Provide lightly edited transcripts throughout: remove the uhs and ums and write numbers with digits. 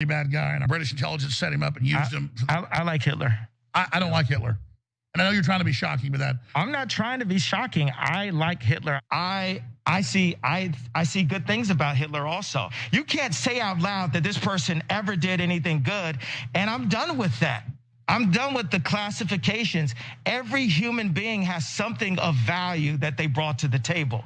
bad guy, and our British intelligence set him up and used him. I like Hitler. I don't like Hitler. And I know you're trying to be shocking with that. I'm not trying to be shocking. I like Hitler. I see good things about Hitler also. You can't say out loud that this person ever did anything good, and I'm done with that. I'm done with the classifications. Every human being has something of value that they brought to the table.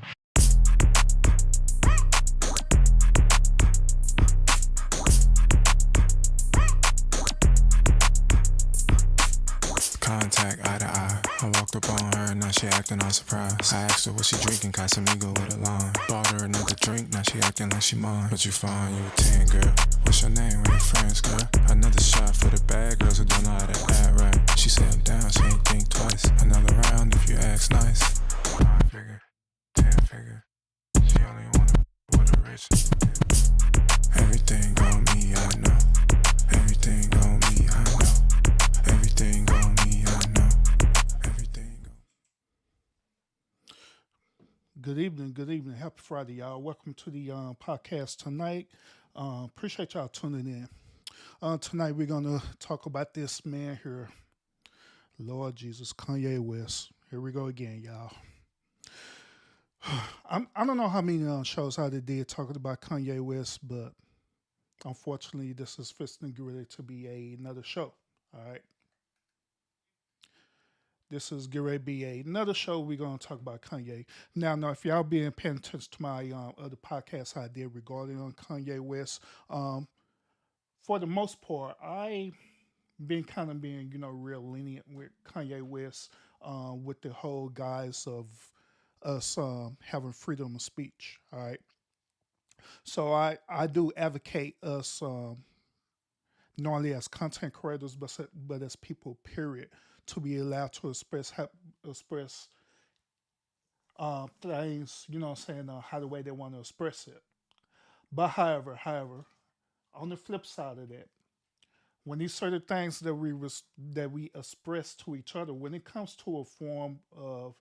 Contact eye to eye. I walked up on her, now she acting all surprised. I asked her what she drinking, Casamigo with a lime. Bought her another drink, now she acting like she mine. But you fine, you a 10, girl. What's your name, where your friends, girl? Another shot for the bad girls who don't know how to act right. She said I'm down, she ain't think twice. Another round if you ask nice. 5 figure, 10 figure. She only wanna with a rich. Everything on me, I know. Everything on me, I know. Everything on me, I know. Everything on Good evening. Happy Friday, y'all. Welcome to the podcast tonight. Appreciate y'all tuning in. Tonight we're gonna talk about this man here, Lord Jesus, Kanye West. Here we go again, y'all. I don't know how many shows I did talking about Kanye West, but unfortunately, this is fixing to be another show. All right. This is getting ready to be another show. We're going to talk about Kanye. Now, if y'all been paying attention to my other podcasts I did regarding on Kanye West, for the most part, I been being, real lenient with Kanye West with the whole guise of us having freedom of speech. All right. So I do advocate us not only as content creators, but as people, period, to be allowed to express things, how the way they want to express it. But however, on the flip side of that, when these certain things that we express to each other, when it comes to a form of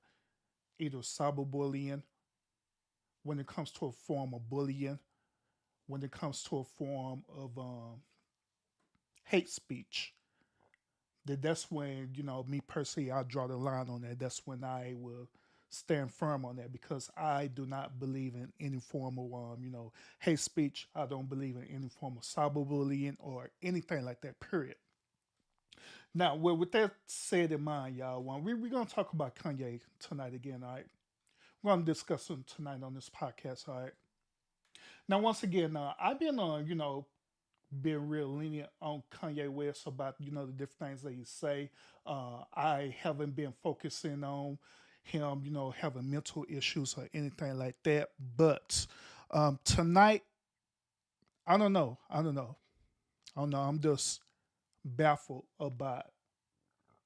either cyberbullying, when it comes to a form of bullying, when it comes to a form of hate speech, that's when, me personally, I draw the line on that. That's when I will stand firm on that, because I do not believe in any form of, hate speech. I don't believe in any form of cyberbullying or anything like that, period. Now, with that said in mind, y'all, we're going to talk about Kanye tonight again, all right? We're going to discuss him tonight on this podcast, all right? Now, once again, I've been being real lenient on Kanye West about, the different things that he say. I haven't been focusing on him, having mental issues or anything like that. But tonight, I don't know. I'm just baffled about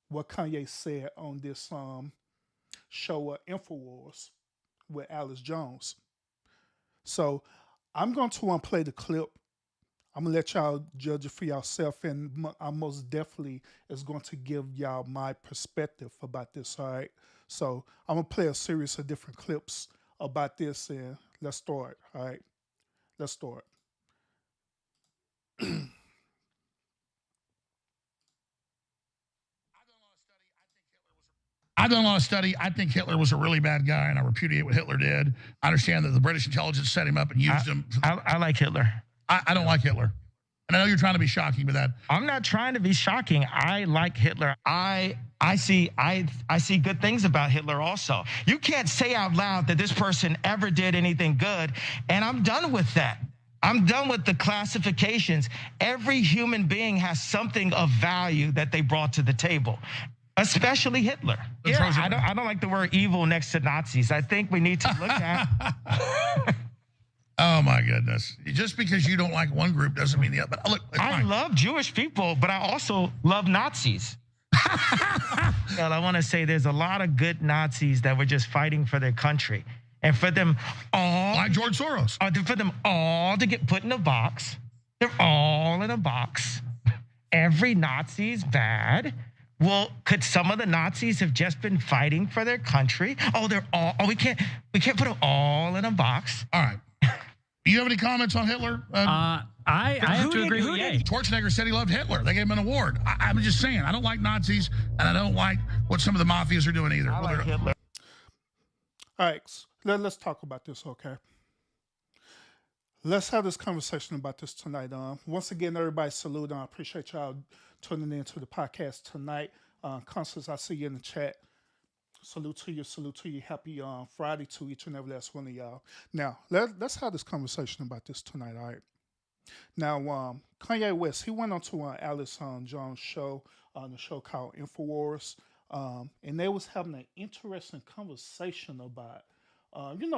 what Kanye said on this show, InfoWars, with Alex Jones. So I'm going to play the clip. I'm going to let y'all judge it for yourself, and I most definitely is going to give y'all my perspective about this, all right? So I'm going to play a series of different clips about this, and let's start, all right? Let's start. I've done a lot of study. I think Hitler was a really bad guy, and I repudiate what Hitler did. I understand that the British intelligence set him up and used him. I like Hitler. I don't like Hitler. And I know you're trying to be shocking with that. I'm not trying to be shocking. I like Hitler. I see good things about Hitler also. You can't say out loud that this person ever did anything good, and I'm done with that. I'm done with the classifications. Every human being has something of value that they brought to the table, especially Hitler. I don't like the word evil next to Nazis. I think we need to look at... Oh, my goodness. Just because you don't like one group doesn't mean the other. But look, I love Jewish people, but I also love Nazis. Well, I want to say there's a lot of good Nazis that were just fighting for their country. And for them all... Like George Soros. For them all to get put in a box. They're all in a box. Every Nazi's bad. Well, could some of the Nazis have just been fighting for their country? We can't put them all in a box. All right. Do you have any comments on Hitler? I have to agree with Ye. Schwarzenegger said he loved Hitler. They gave him an award. I'm just saying, I don't like Nazis, and I don't like what some of the mafias are doing either. I like Hitler. All right, let's talk about this, okay? Let's have this conversation about this tonight. Once again, everybody salute. I appreciate y'all tuning in to the podcast tonight. Constance, I see you in the chat. Salute to you. Happy Friday to each and every last one of y'all. Now, let's have this conversation about this tonight, all right? Now, Kanye West, he went on to Alex Jones' show, the show called InfoWars, and they was having an interesting conversation about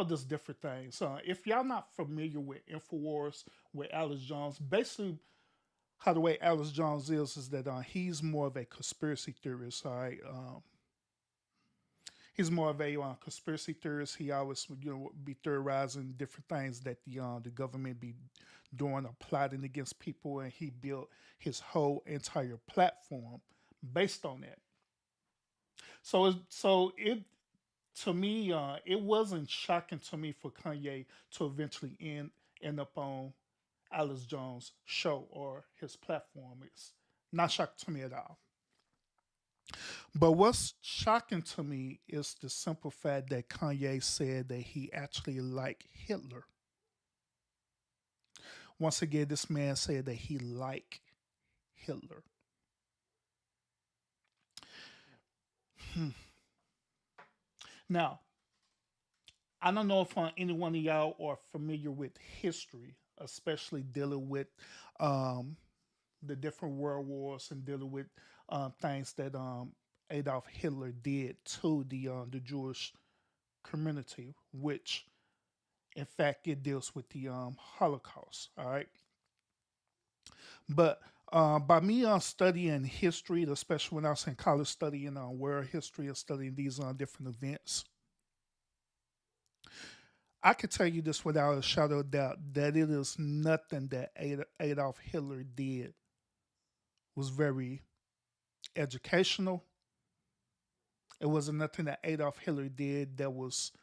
just different things. If y'all not familiar with InfoWars, with Alex Jones, basically how the way Alex Jones is that he's more of a conspiracy theorist, all right? He's more of a conspiracy theorist. He always, be theorizing different things that the government be doing or plotting against people, and he built his whole entire platform based on that. So it to me, it wasn't shocking to me for Kanye to eventually end up on Alex Jones' show or his platform. It's not shocking to me at all. But what's shocking to me is the simple fact that Kanye said that he actually liked Hitler. Once again, this man said that he liked Hitler. Now, I don't know if any one of y'all are familiar with history, especially dealing with the different world wars and dealing with things that Adolf Hitler did to the Jewish community, which in fact it deals with the Holocaust. All right, but by me studying history, especially when I was in college studying world history and studying these different events, I could tell you this without a shadow of doubt that it is nothing that Adolf Hitler did was very educational. It wasn't nothing that Adolf Hitler did that was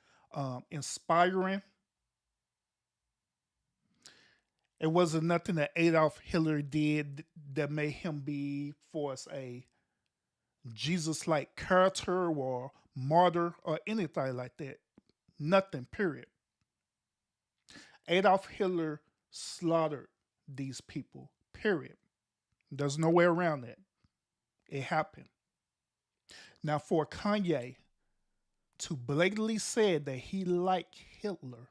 inspiring. It wasn't nothing that Adolf Hitler did that made him be for us a Jesus-like character or martyr or anything like that. Nothing, period. Adolf Hitler slaughtered these people, period. There's no way around that. It happened. Now, for Kanye to blatantly say that he liked Hitler,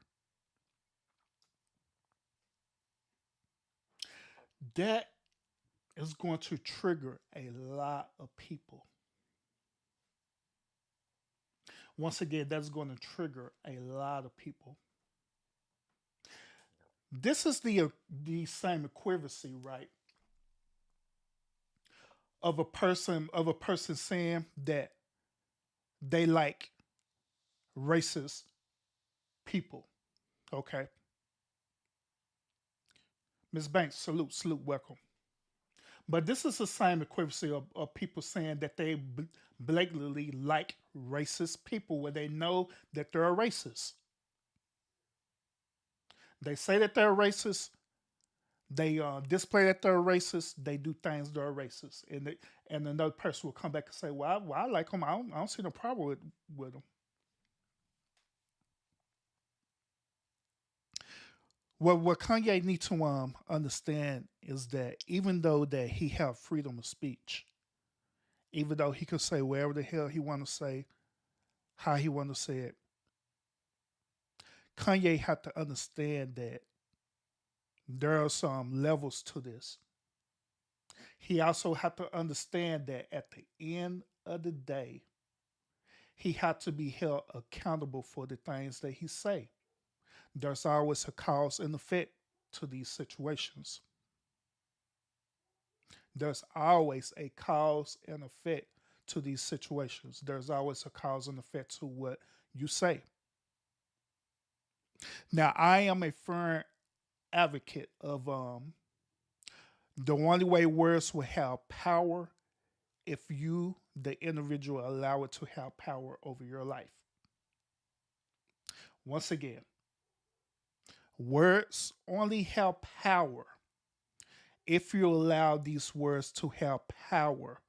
that is going to trigger a lot of people. Once again, that's going to trigger a lot of people. This is the same equivalency, right? Of a person saying that they like racist people. Okay. Ms. Banks, salute, welcome. But this is the same equivalency of people saying that they blatantly like racist people where they know that they're a racist. They say that they're racist. They display that they're racist. They do things that are racist. And another person will come back and say, well, I like them. I don't see no problem with them. What Kanye needs to understand is that even though that he have freedom of speech, even though he could say whatever the hell he want to say, how he want to say it, Kanye had to understand that there are some levels to this. He also had to understand that at the end of the day, he had to be held accountable for the things that he say. There's always a cause and effect to these situations. There's always a cause and effect to these situations. There's always a cause and effect to what you say. Now, I am a firm advocate of the only way words will have power if you, the individual, allow it to have power over your life. Once again, words only have power if you allow these words to have power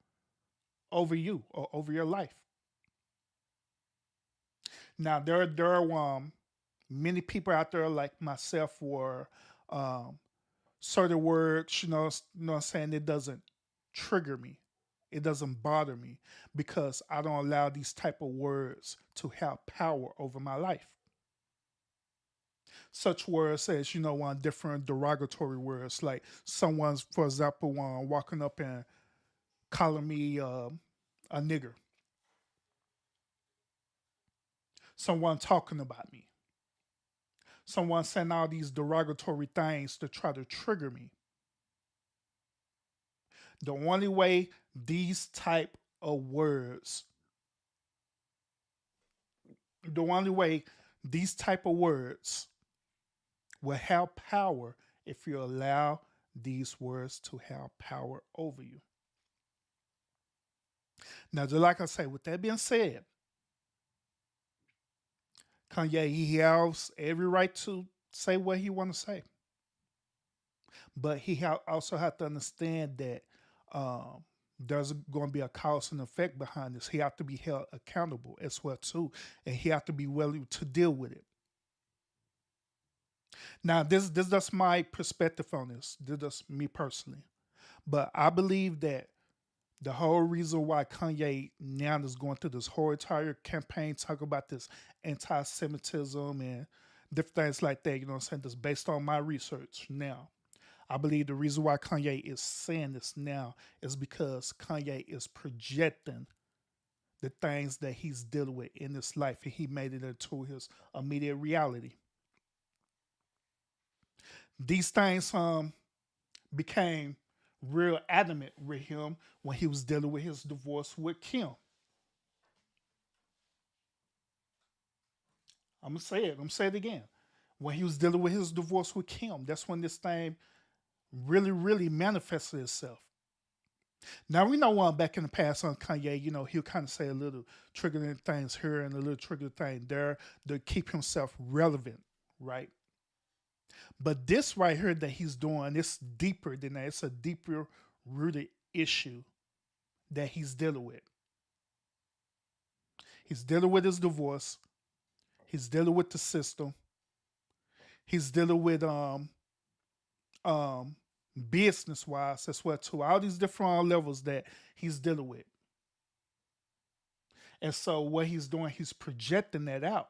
over you or over your life. Now there are many people out there like myself where um, certain words, you know what I'm saying, it doesn't trigger me. It doesn't bother me because I don't allow these type of words to have power over my life. Such words as, different derogatory words, like someone's, for example, walking up and calling me a nigger, someone talking about me, someone saying all these derogatory things to try to trigger me. The only way these type of words, the only way these type of words will have power if you allow these words to have power over you. Now, just like I say, with that being said, Kanye, he has every right to say what he want to say, but he also have to understand that um, there's going to be a cause and effect behind this. He have to be held accountable as well too, and he have to be willing to deal with it. Now, this is my perspective on this. This is me personally, but I believe that the whole reason why Kanye now is going through this whole entire campaign, talk about this anti-Semitism and different things like that, you know what I'm saying, that's based on my research now. I believe the reason why Kanye is saying this now is because Kanye is projecting the things that he's dealing with in his life, and he made it into his immediate reality. These things became real adamant with him when he was dealing with his divorce with Kim. I'm gonna say it. I'm gonna say it again. When he was dealing with his divorce with Kim, that's when this thing really, really manifested itself. Now we know back in the past on Kanye, he'll kind of say a little triggering things here and a little triggering thing there to keep himself relevant, right? But this right here that he's doing, it's deeper than that. It's a deeper rooted issue that he's dealing with. He's dealing with his divorce. He's dealing with the system. He's dealing with business wise as well too. All these different levels that he's dealing with. And so what he's doing, he's projecting that out.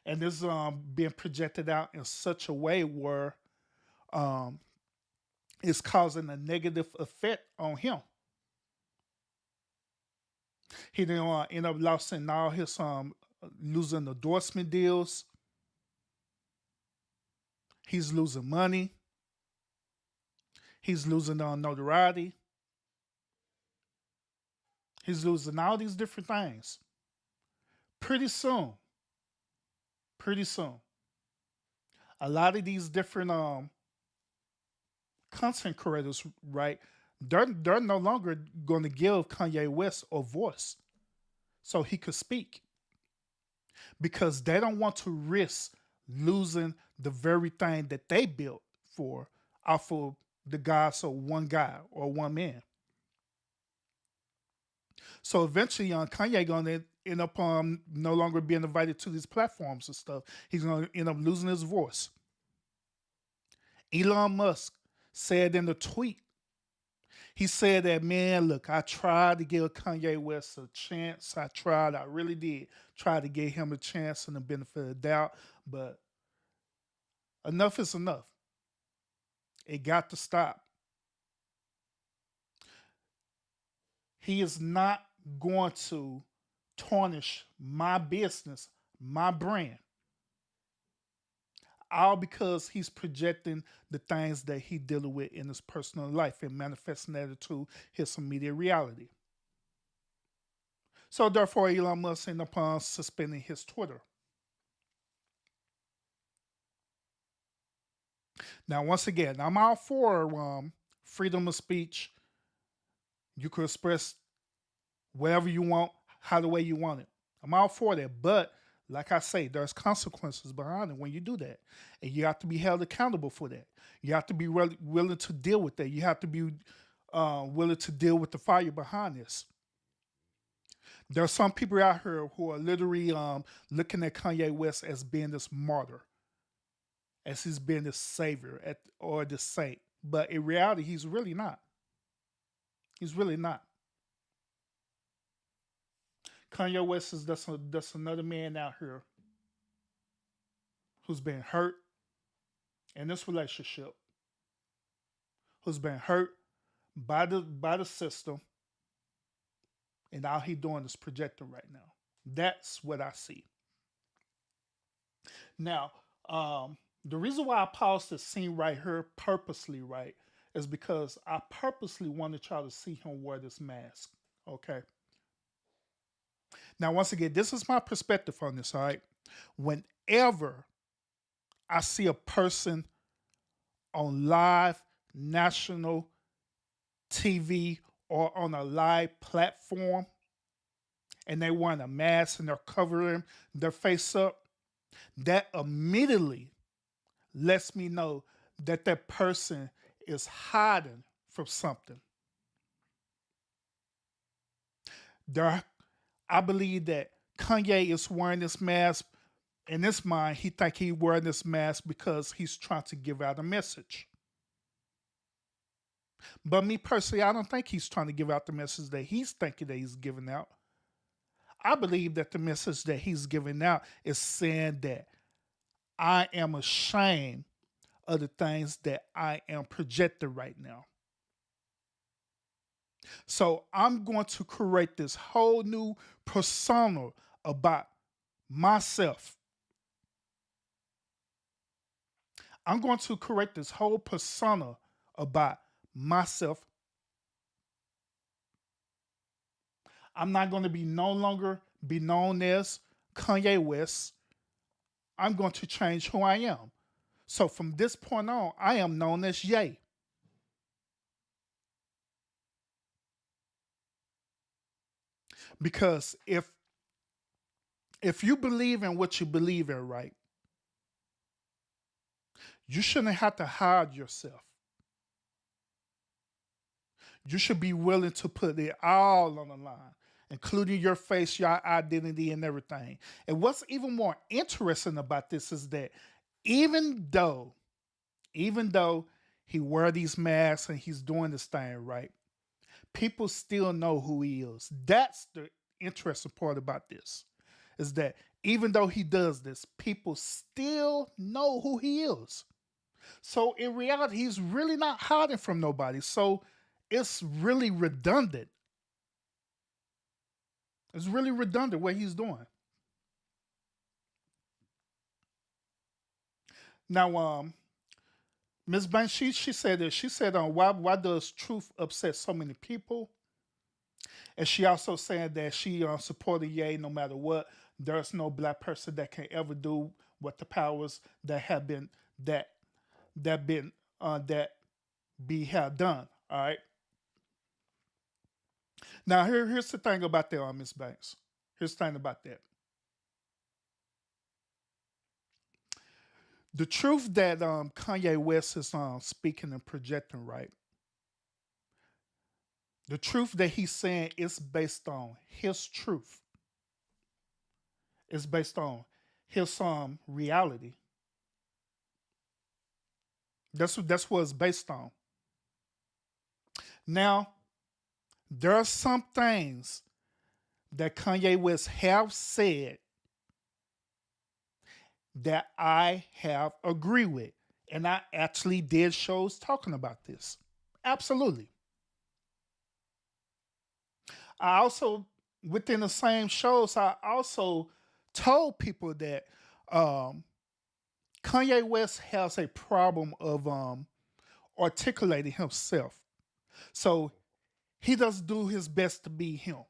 And this is being projected out in such a way where um, it's causing a negative effect on him. He then end up losing all his losing endorsement deals. He's losing money. He's losing notoriety. He's losing all these different things. Pretty soon, a lot of these different content creators, right? They're no longer going to give Kanye West a voice so he could speak because they don't want to risk losing the very thing that they built for off of the gods of one guy or one man. So eventually, Kanye gonna end up no longer being invited to these platforms and stuff. He's gonna end up losing his voice. Elon Musk said in the tweet, he said that, man, look, I tried to give Kanye West a chance. I really did try to give him a chance and the benefit of the doubt, but enough is enough. It got to stop. He is not going to tarnish my business, my brand, all because he's projecting the things that he dealing with in his personal life and manifesting that into his immediate reality. So therefore, Elon Musk ended up suspending his Twitter. Now, once again, I'm all for freedom of speech. You could express whatever you want, how the way you want it. I'm all for that. But Like I say, there's consequences behind it when you do that. And you have to be held accountable for that. You have to be willing to deal with that. You have to be willing to deal with the fire behind this. There are some people out here who are literally looking at Kanye West as being this martyr, as he's being this savior or this saint. But in reality, he's really not. He's really not. Kanye West is that's another man out here who's been hurt in this relationship, who's been hurt by the system, and all he doing is projecting right now. That's what I see. Now, the reason why I paused this scene right here purposely, right, is because I purposely wanted y'all to see him wear this mask. Okay. Now, once again, this is my perspective on this, all right? Whenever I see a person on live national TV or on a live platform and they wearing a mask and they're covering their face up, that immediately lets me know that that person is hiding from something. I believe that Kanye is wearing this mask. In his mind, he think he wearing this mask because he's trying to give out a message. But me personally, I don't think he's trying to give out the message that he's thinking that he's giving out. I believe that the message that he's giving out is saying that I am ashamed of the things that I am projecting right now. So I'm going to create this whole new persona about myself. I'm going to create this whole persona about myself. I'm not going to be no longer be known as Kanye West. I'm going to change who I am. So from this point on, I am known as Ye. Because if you believe in what you believe in, right, you shouldn't have to hide yourself. You should be willing to put it all on the line, including your face, your identity, and everything. And what's even more interesting about this is that even though he wear these masks and he's doing this thing, right, people still know who he is. That's the interesting part about this, is that even though he does this, people still know who he is. So in reality, he's really not hiding from nobody. So it's really redundant. It's really redundant what he's doing. Now, Ms. Banks, she said that. She said, why does truth upset so many people? And she also said that she supported Ye no matter what. There's no black person that can ever do what the powers that have been that be have done. All right. Now here's the thing about that, Ms. Banks. Here's the thing about that. The truth that Kanye West is speaking and projecting, right? The truth that he's saying is based on his truth. It's based on his reality. That's what it's based on. Now, there are some things that Kanye West have said that I have agreed with. And I actually did shows talking about this. Absolutely. I also, within the same shows, I also told people that Kanye West has a problem of articulating himself. So he does do his best to be him.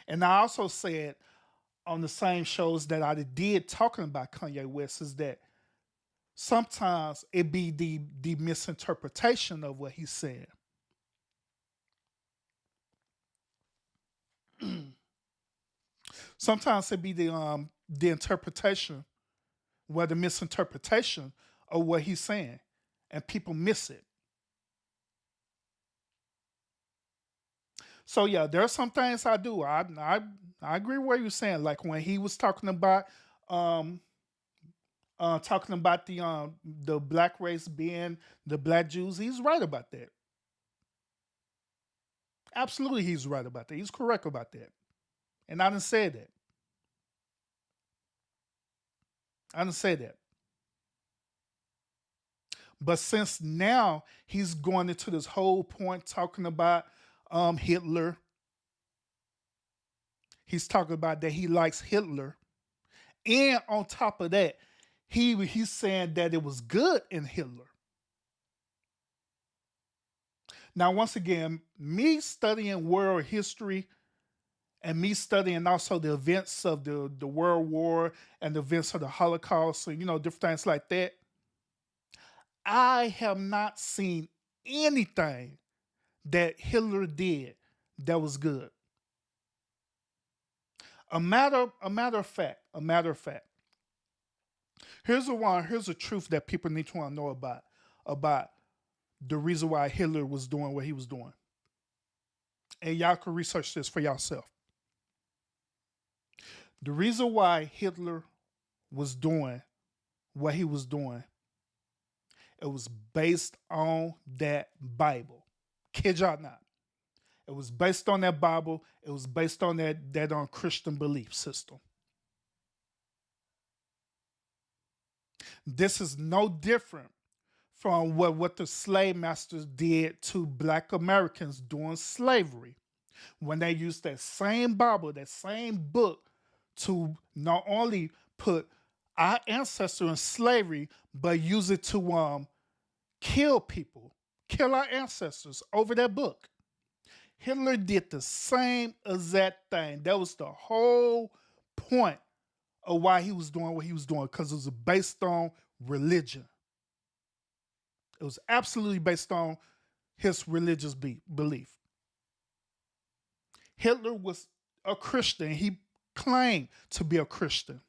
And I also said on the same shows that I did talking about Kanye West is that sometimes it be the misinterpretation of what he's saying. Sometimes it be the interpretation, the misinterpretation of what he's saying, and people miss it. So yeah, there are some things I do. I agree with what you're saying. Like when he was um talking about the black race being the black Jews, he's right about that. Absolutely, he's right about that. He's correct about that. And I didn't say that. I didn't say that. But since now he's going into this whole point talking about Hitler, he's talking about that he likes Hitler, and on top of that, he's saying that it was good in Hitler. Now, once again, me studying world history and me studying also the events of the World War and the events of the Holocaust, and different things like that, I have not seen anything that Hitler did that was good. A matter of fact. Here's a truth that people need to want to know about the reason why Hitler was doing what he was doing. And y'all can research this for yourself. The reason why Hitler was doing what he was doing, it was based on that Bible. Kid y'all not. It was based on that Bible. It was based on that Christian belief system. This is no different from what the slave masters did to black Americans during slavery, when they used that same Bible, that same book, to not only put our ancestors in slavery, but use it to kill people, kill our ancestors over that book. Hitler did the same exact thing. That was the whole point of why he was doing what he was doing, because it was based on religion. It was absolutely based on his religious belief. Hitler was a Christian. He claimed to be a Christian.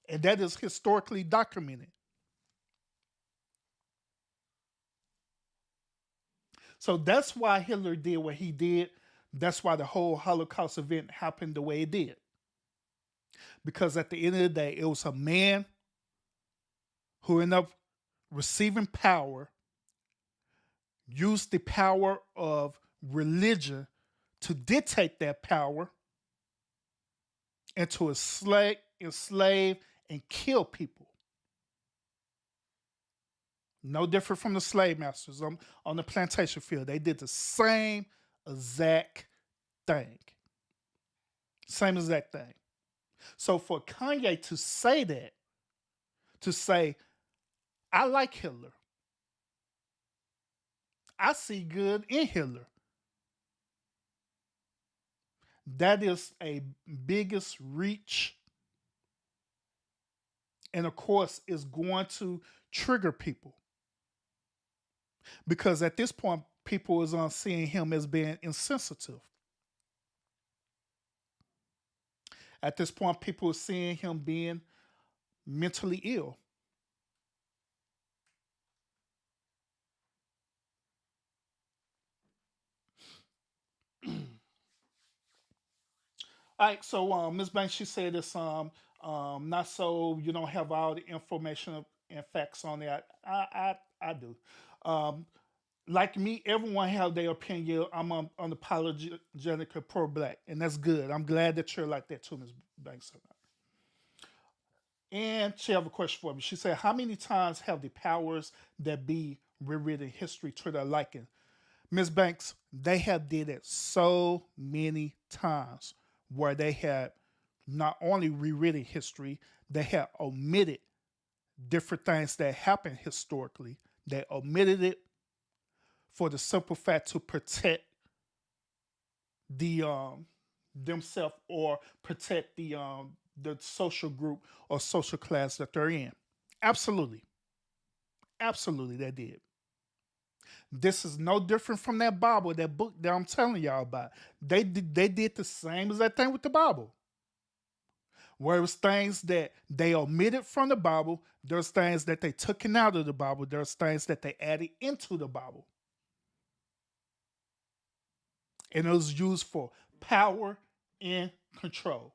And that is historically documented. So that's why Hitler did what he did. That's why the whole Holocaust event happened the way it did. Because at the end of the day, it was a man who ended up receiving power, used the power of religion to dictate that power, and to enslave, and kill people. No different from the slave masters on the plantation field. They did the same exact thing. Same exact thing. So for Kanye to say that, to say, I like Hitler, I see good in Hitler, that is a biggest reach. And of course, is going to trigger people. Because at this point, people is on seeing him as being insensitive. At this point, people are seeing him being mentally ill. All right, so Ms. Banks, she said it's not so you don't have all the information and facts on that. I do. Um, like me, everyone have their opinion. I'm unapologetic pro black, and that's good. I'm glad that you're like that too, Ms. Banks. And she have a question for me. She said, how many times have the powers that be rewritten history to their liking? Ms. Banks, they have did it so many times, where they had not only rewritten history, they had omitted different things that happened historically. They omitted it for the simple fact to protect the themselves, or protect the social group or social class that they're in. Absolutely. Absolutely, they did. This is no different from that Bible, that book that I'm telling y'all about. They did the same exact thing with the Bible. Where it was things that they omitted from the Bible, there's things that they took out of the Bible, there's things that they added into the Bible. And it was used for power and control.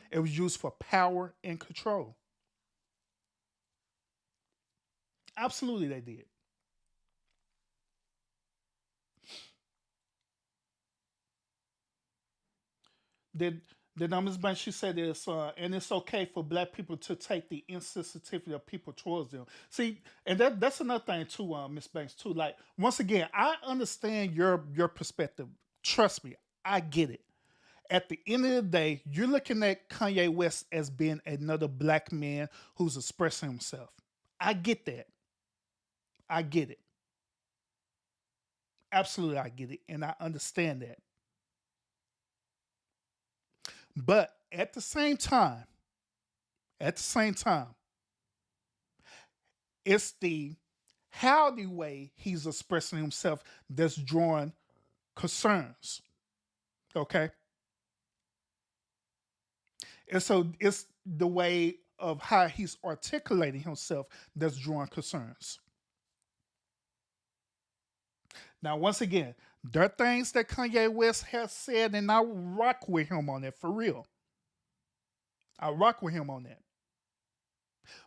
It was used for power and control. Absolutely, they did. Did Ms. Banks, she said it's and it's okay for black people to take the insensitivity of people towards them. See, and that's another thing too, Ms. Banks too. Like once again, I understand your perspective. Trust me, I get it. At the end of the day, you're looking at Kanye West as being another black man who's expressing himself. I get that. I get it. Absolutely, I get it, and I understand that. But at the same time, it's the how the way he's expressing himself that's drawing concerns. Okay. And so it's the way of how he's articulating himself that's drawing concerns. Now, once again, there are things that Kanye West has said, and I rock with him on that for real. I rock with him on that.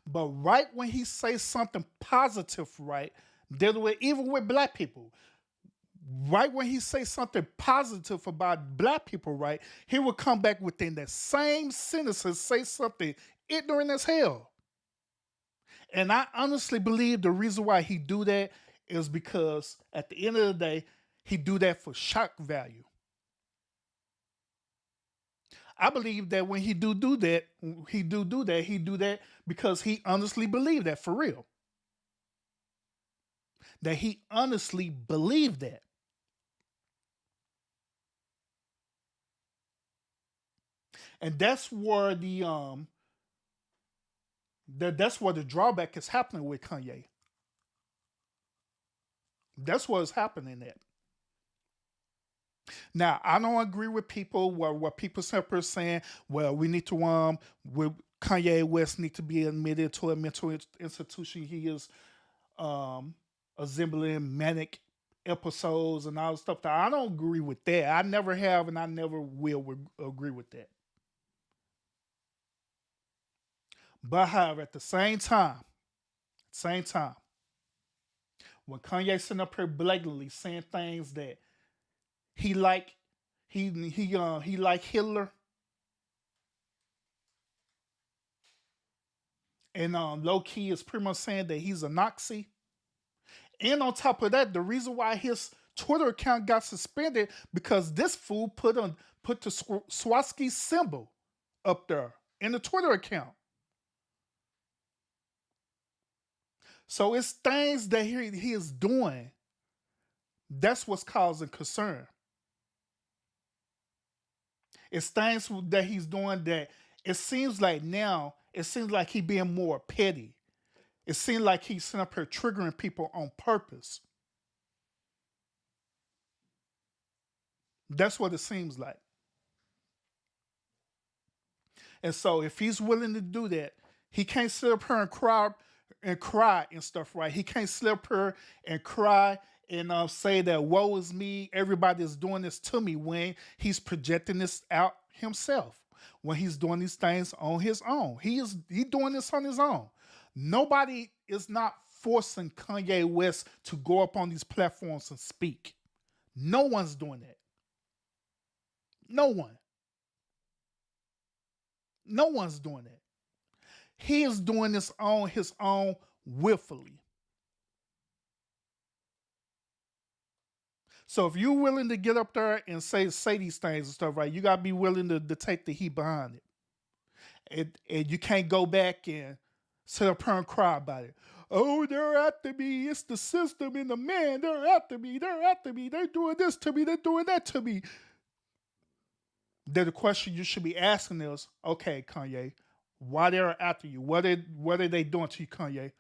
But right when he says something positive, right, dealing with even with black people, right when he says something positive about black people, right, he will come back within that same sentence and say something ignorant as hell. And I honestly believe the reason why he do that is because at the end of the day, he do that for shock value. I believe that when he do that, he do that because he honestly believed that for real. That he honestly believed that. And that's where that's where the drawback is happening with Kanye. That's what's happening at. Now, I don't agree with people where people simply saying, well, we need to with Kanye West need to be admitted to a mental institution. He is assembling manic episodes and all the stuff. That I don't agree with that. I never have and I never will agree with that. But however, at the same time, when Kanye sitting up here blatantly saying things that he like Hitler and low key is pretty much saying that he's a Nazi. And on top of that, the reason why his Twitter account got suspended because this fool put the Swarovski symbol up there in the Twitter account. So it's things that he is doing. That's what's causing concern. It's things that he's doing that it seems like he being more petty. It seems like he's sitting up here triggering people on purpose. That's what it seems like. And so if he's willing to do that, he can't sit up here and cry and stuff, right? He can't sit up here and cry and say that woe is me, everybody is doing this to me when he's projecting this out himself, when he's doing these things on his own. He's doing this on his own. Nobody is not forcing Kanye West to go up on these platforms and speak. No one's doing that. No one. No one's doing that. He is doing this on his own willfully. So if you're willing to get up there and say these things and stuff, right, you got to be willing to take the heat behind it. And you can't go back and sit up here and cry about it. Oh, they're after me. It's the system and the man. They're after me. They're doing this to me. They're doing that to me. Then the question you should be asking is, okay, Kanye, Why they're after you? What are they doing to you, Kanye?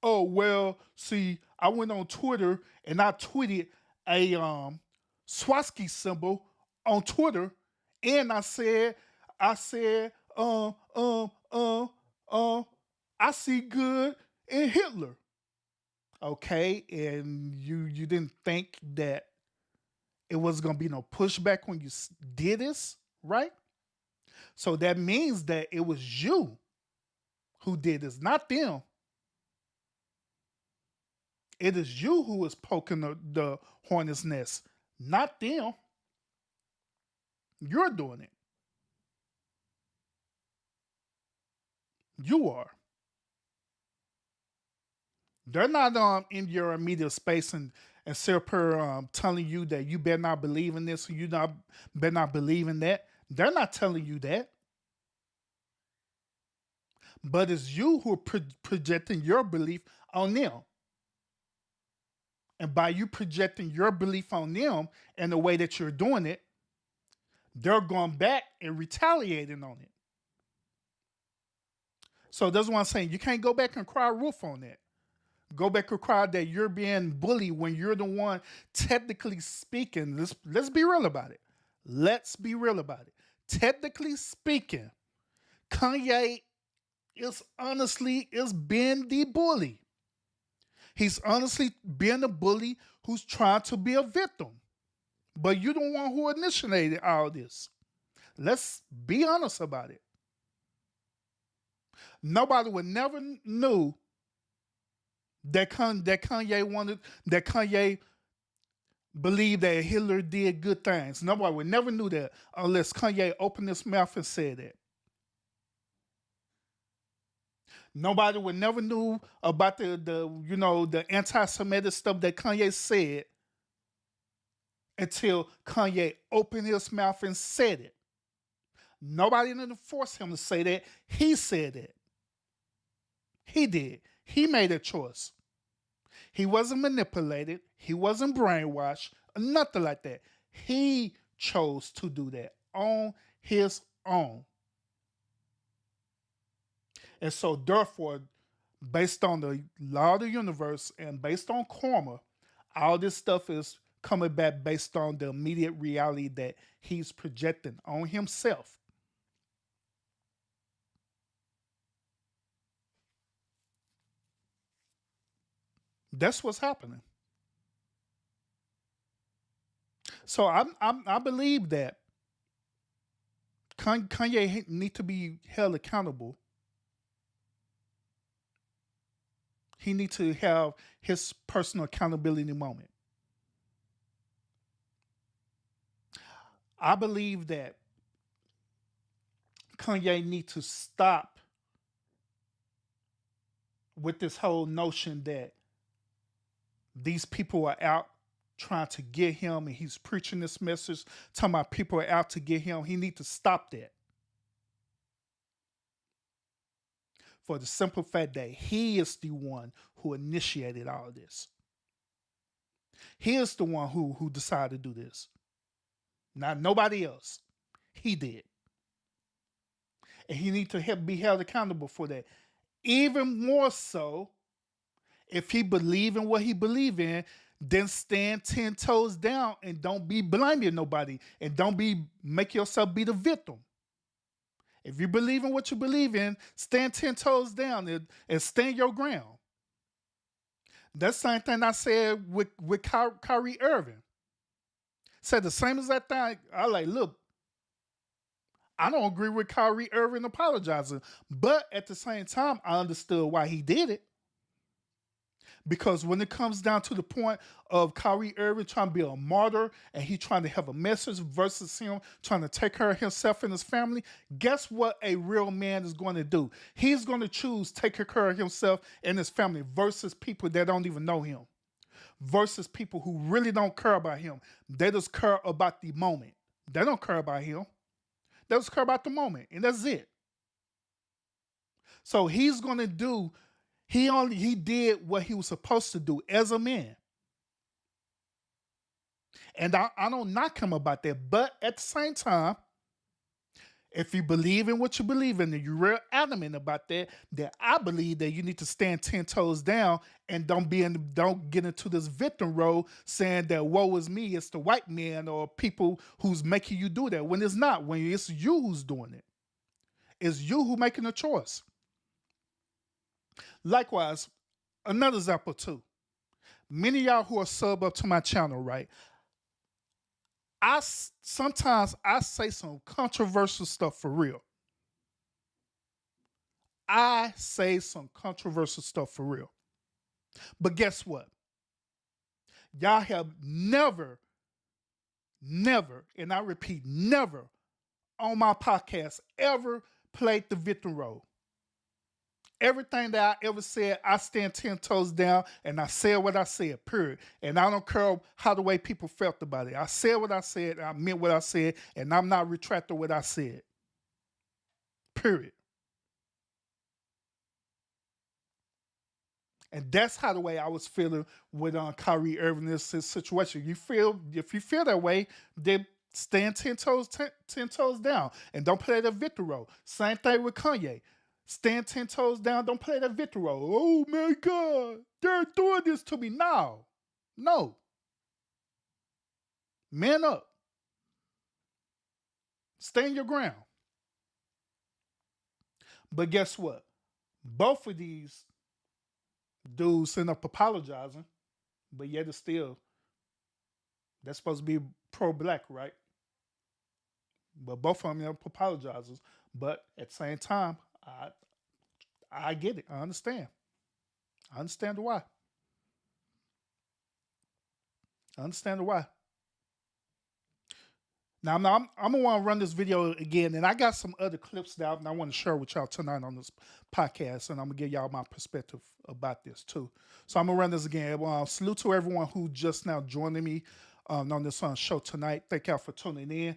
Oh well, see, I went on Twitter and I tweeted a swastika symbol on Twitter, and I said, I see good in Hitler. Okay, and you didn't think that it was gonna be no pushback when you did this, right? So that means that it was you who did this, not them. It is you who is poking the hornet's nest, not them. You're doing it. You are. They're not in your immediate space and super telling you that you better not believe in this or better not believe in that. They're not telling you that. But it's you who are projecting your belief on them. And by you projecting your belief on them and the way that you're doing it, they're going back and retaliating on it. So that's what I'm saying. You can't go back and cry wolf on that. Go back and cry that you're being bullied when you're the one, technically speaking. Let's be real about it. Let's be real about it. Technically speaking, Kanye is being the bully. He's honestly being a bully who's trying to be a victim. But you're the one who initiated all this. Let's be honest about it. Nobody would never knew that Kanye believed that Hitler did good things. Nobody would never knew that unless Kanye opened his mouth and said that. Nobody would never knew about the anti-Semitic stuff that Kanye said until Kanye opened his mouth and said it. Nobody didn't force him to say that. He said it. He did. He made a choice. He wasn't manipulated. He wasn't brainwashed. Nothing like that. He chose to do that on his own. And so, therefore, based on the law of the universe and based on karma, all this stuff is coming back based on the immediate reality that he's projecting on himself. That's what's happening. So I believe that Kanye need to be held accountable. He needs to have his personal accountability moment. I believe that Kanye needs to stop with this whole notion that these people are out trying to get him and he's preaching this message, talking about people are out to get him. He needs to stop that. For the simple fact that he is the one who initiated all this. He is the one who decided to do this. Not nobody else. He did. And he needs to be held accountable for that. Even more so, if he believe in what he believe in, then stand 10 toes down and don't be blaming nobody and don't make yourself be the victim. If you believe in what you believe in, stand 10 toes down and stand your ground. That's the same thing I said with Kyrie Irving. Said the same exact thing. I look, I don't agree with Kyrie Irving apologizing, but at the same time, I understood why he did it. Because when it comes down to the point of Kyrie Irving trying to be a martyr and he trying to have a message versus him trying to take care of himself and his family, guess what a real man is going to do? He's going to choose taking care of himself and his family versus people that don't even know him, versus people who really don't care about him. They just care about the moment. They don't care about him. They just care about the moment, and that's it. So he's going to do. He did what he was supposed to do as a man. And I don't knock him about that. But at the same time, If you believe in what you believe in and you're real adamant about that, then I believe that you need to stand 10 toes down and don't get into this victim role saying that woe is me, it's the white man or people who's making you do that. When it's not, when it's you who's doing it. It's you who making the choice. Likewise, another example too. Many of y'all who are sub up to my channel, right? Sometimes I say some controversial stuff for real. I say some controversial stuff for real. But guess what? Y'all have never, and I repeat, never on my podcast ever played the victim role. Everything that I ever said, I stand 10 toes down and I said what I said, period. And I don't care how the way people felt about it. I said what I said, I meant what I said, and I'm not retracting what I said. Period. And that's how the way I was feeling with Kyrie Irving in this situation. If you feel that way, then stand 10 toes down and don't play the victim role. Same thing with Kanye. Stand 10 toes down, don't play that victim role. Oh my God, they're doing this to me now. No. Man up. Stand your ground. But guess what? Both of these dudes end up apologizing, but yet it's still, they're supposed to be pro-black, right? But both of them end up apologizing. But at the same time, I get it. I understand. I understand the why. I understand the why. Now, I'm going to want to run this video again, and I got some other clips that I want to share with y'all tonight on this podcast, and I'm going to give y'all my perspective about this too. So I'm going to run this again. Salute to everyone who just now joining me on this show tonight. Thank y'all for tuning in.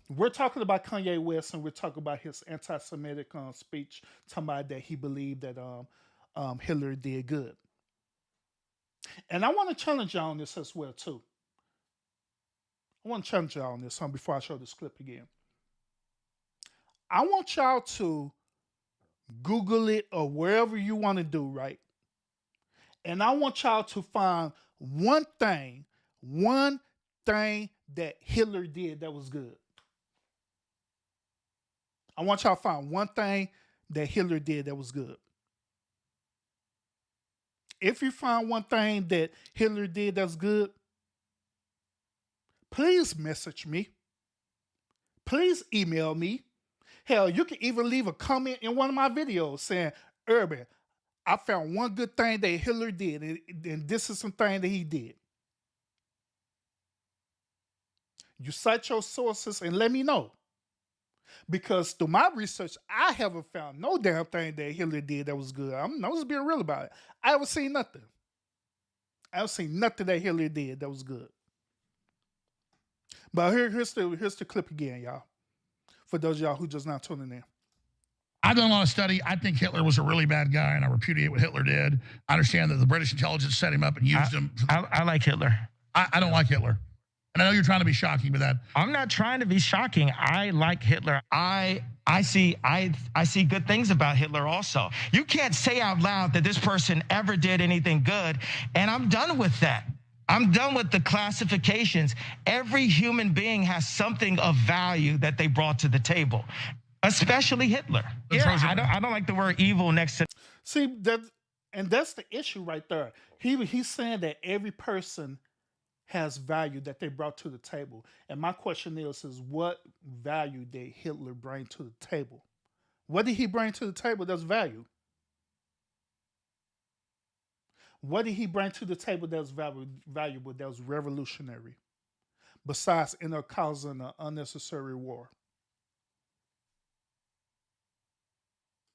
We're talking about Kanye West, and we're talking about his anti-Semitic speech, talking about that he believed that Hillary did good. And I want to challenge y'all on this as well too. I want to challenge y'all on this before I show this clip again. I want y'all to Google it or wherever you want to do, right? And I want y'all to find one thing that Hitler did that was good. I want y'all to find one thing that Hitler did that was good. If you find one thing that Hitler did that's good, please message me. Please email me. Hell, you can even leave a comment in one of my videos saying, Urban, I found one good thing that Hitler did, and this is something that he did. You cite your sources and let me know. Because through my research, I haven't found no damn thing that Hitler did that was good. I'm just being real about it. I haven't seen nothing. I haven't seen nothing that Hitler did that was good. But here's the clip again, y'all. For those of y'all who just not tuning in. I've done a lot of study. I think Hitler was a really bad guy, and I repudiate what Hitler did. I understand that the British intelligence set him up and used him. I like Hitler. I don't like Hitler. And I know you're trying to be shocking with that. I'm not trying to be shocking. I like Hitler. I see good things about Hitler also. You can't say out loud that this person ever did anything good, and I'm done with that. I'm done with the classifications. Every human being has something of value that they brought to the table, especially Hitler. I don't like the word evil next to. See, that's the issue right there. He's saying that every person has value that they brought to the table. And my question is what value did Hitler bring to the table? What did he bring to the table that's value? What did he bring to the table that was valuable, that was revolutionary, besides causing an unnecessary war?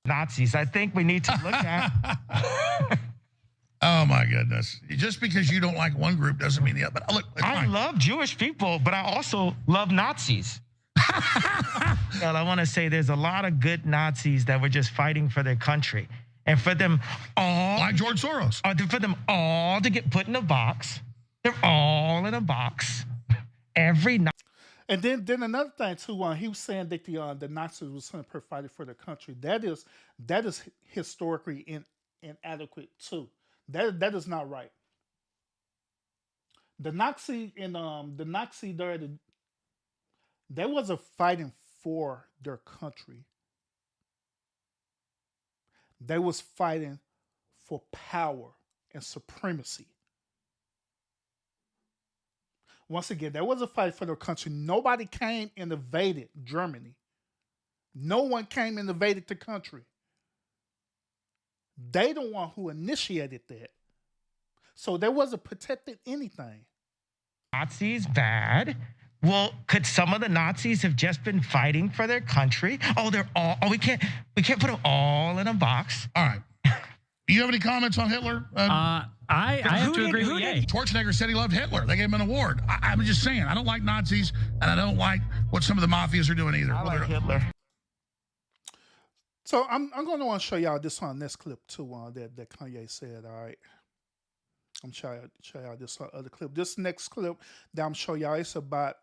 Nazis. I think we need to look at. Oh my goodness! Just because you don't like one group doesn't mean the other. But look, I love Jewish people, but I also love Nazis. Well, I want to say there's a lot of good Nazis that were just fighting for their country, and for them all, like George Soros, for them all to get put in a box. They're all in a box. Every night. And then another thing too, he was saying that the Nazis was fighting for the country. That is historically inadequate too. That is not right. The Nazi and the Nazi there, they wasn't fighting for their country. They was fighting for power and supremacy. Once again, there was a fight for their country. Nobody came and invaded Germany. No one came and invaded the country. They the one who initiated that. So there wasn't protecting anything. Nazis bad. Well, could some of the Nazis have just been fighting for their country? Oh, they're all. Oh, we can't put them all in a box. All right. Do you have any comments on Hitler? I have to agree with Ye. Schwarzenegger said he loved Hitler. They gave him an award. I'm just saying, I don't like Nazis, and I don't like what some of the mafias are doing either. I like Hitler. So I'm going to want to show y'all this on this clip too that Kanye said. All right, I'm show y'all this other clip. This next clip that I'm showing y'all, it's about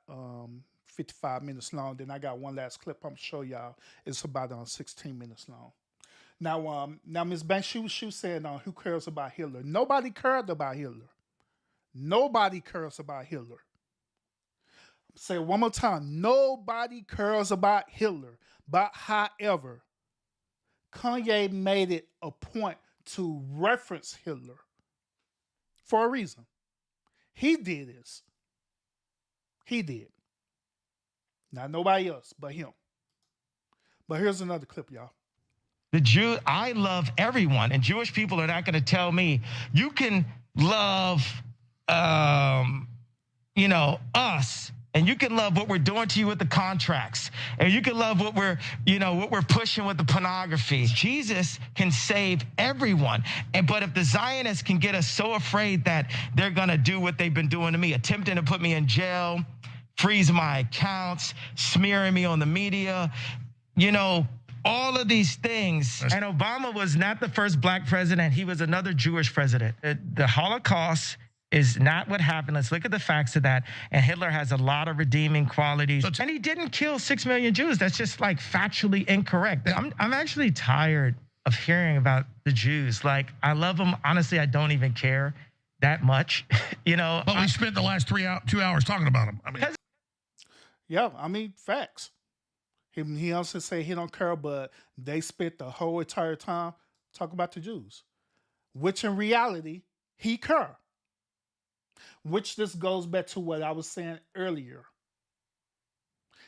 55 minutes long. Then I got one last clip I'm show y'all. It's about 16 minutes long. Now Ms. Banks, she was saying, who cares about Hitler? Nobody cared about Hitler. Nobody cares about Hitler. Say it one more time. Nobody cares about Hitler. But however, Kanye made it a point to reference Hitler for a reason. He did this. He did. Not nobody else but him. But here's another clip, y'all. I love everyone, and Jewish people are not going to tell me you can love, us, and you can love what we're doing to you with the contracts, and you can love what we're pushing with the pornography. Jesus can save everyone, but if the Zionists can get us so afraid that they're going to do what they've been doing to me, attempting to put me in jail, freeze my accounts, smearing me on the media, all of these things. And Obama was not the first black president. He was another Jewish president. The Holocaust is not what happened. Let's look at the facts of that. And Hitler has a lot of redeeming qualities. And he didn't kill 6 million Jews. That's just like factually incorrect. I'm actually tired of hearing about the Jews. Like, I love them. Honestly, I don't even care that much. But we spent the last 2 hours talking about them. Facts. He also said he don't care, but they spent the whole entire time talking about the Jews, which in reality, he care. Which this goes back to what I was saying earlier,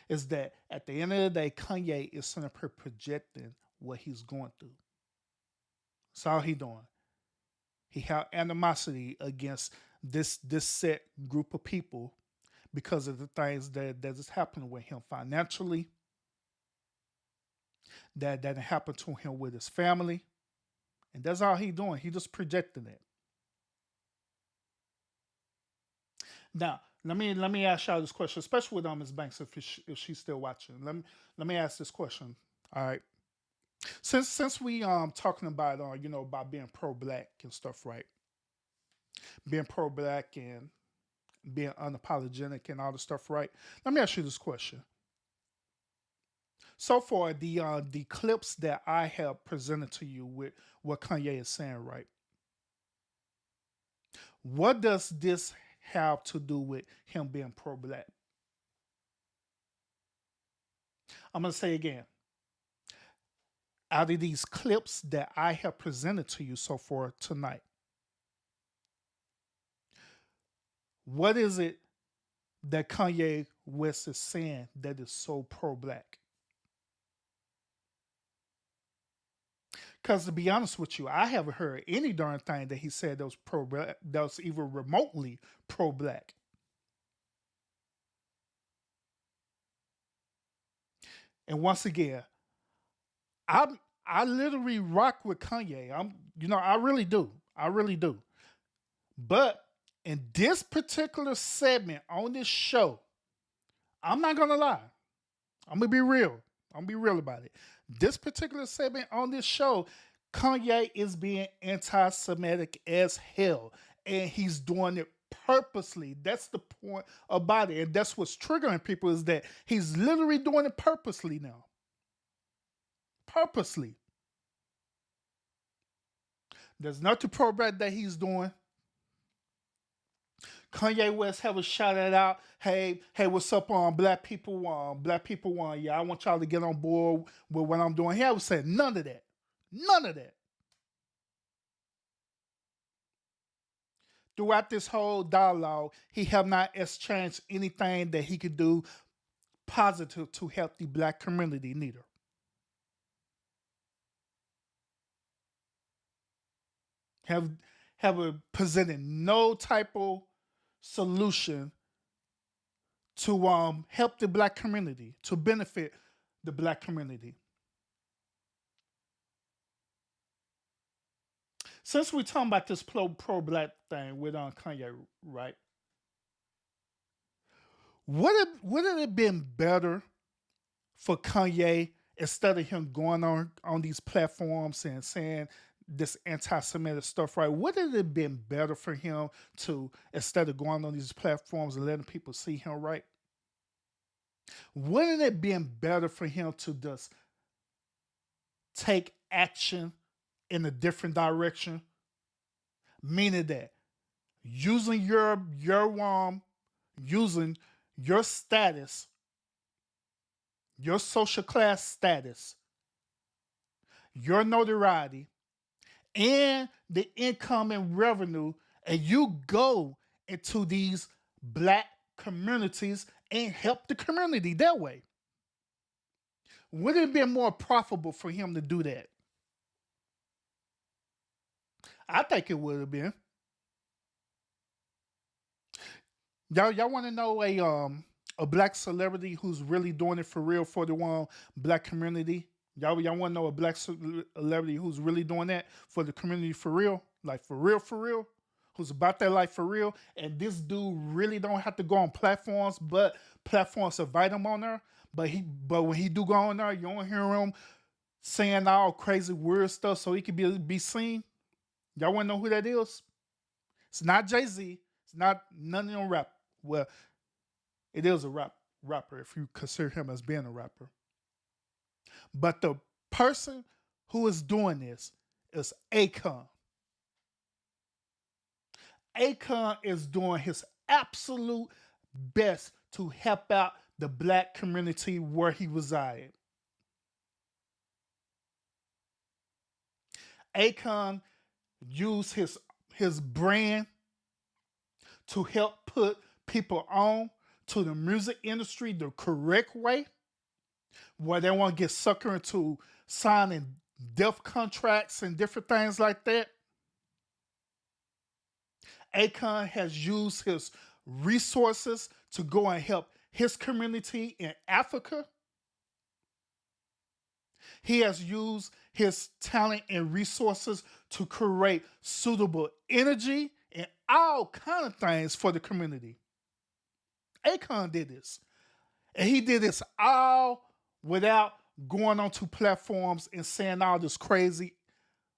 is that at the end of the day, Kanye is simply projecting what he's going through. That's all he doing. He had animosity against this set group of people because of the things that is happening with him financially, that happened to him with his family. And that's all he doing. He just projecting it. Now, let me ask y'all this question, especially with Ms. Banks, if she's still watching. Let me ask this question. All right. Since we talking about about being pro-black and stuff, right? Being pro-black and being unapologetic and all the stuff, right? Let me ask you this question. So far, the clips that I have presented to you with what Kanye is saying, right? What does this have to do with him being pro-black? I'm going to say again. Out of these clips that I have presented to you so far tonight, what is it that Kanye West is saying that is so pro-black? Because to be honest with you, I haven't heard any darn thing that he said that was pro-black, that was even remotely pro-black. And once again, I literally rock with Kanye. I really do. I really do. But in this particular segment on this show, I'm not gonna lie. I'm gonna be real. I'm gonna be real about it. This particular segment on this show, Kanye is being anti-Semitic as hell, and he's doing it purposely. That's the point about it. And that's what's triggering people is that he's literally doing it purposely now. Purposely. There's nothing pro-black that he's doing. Kanye West have a shot at out. Hey, what's up on black people? Black people, yeah, I want y'all to get on board with what I'm doing. He was saying none of that. None of that. Throughout this whole dialogue, he have not exchanged anything that he could do positive to help the black community neither. Have presented no type of solution to help the black community, to benefit the black community. Since we're talking about this pro-black thing with Kanye, right? Would it have been better for Kanye, instead of him going on these platforms and saying this anti-Semitic stuff, right? Would it have been better for him to, instead of going on these platforms and letting people see him, right? Wouldn't it have been better for him to just take action in a different direction? Meaning that using using your status, your social class status, your notoriety, and the income and revenue, and you go into these black communities and help the community that way. Would it have been more profitable for him to do that? I think it would have been. Y'all want to know a black celebrity who's really doing it for real for the black community? Y'all want to know a black celebrity who's really doing that for the community for real? Like for real? Who's about that life for real? And this dude really don't have to go on platforms, but platforms invite him on there. But when he do go on there, you don't hear him saying all crazy weird stuff so he can be seen. Y'all want to know who that is? It's not Jay-Z. It's not none of them rap. Well, it is a rapper if you consider him as being a rapper. But the person who is doing this is Akon. Akon is doing his absolute best to help out the black community where he resides. Akon used his brand to help put people on to the music industry the correct way, where they want to get suckered into signing death contracts and different things like that. Akon has used his resources to go and help his community in Africa. He has used his talent and resources to create suitable energy and all kind of things for the community. Akon did this. And he did this all without going onto platforms and saying all this crazy,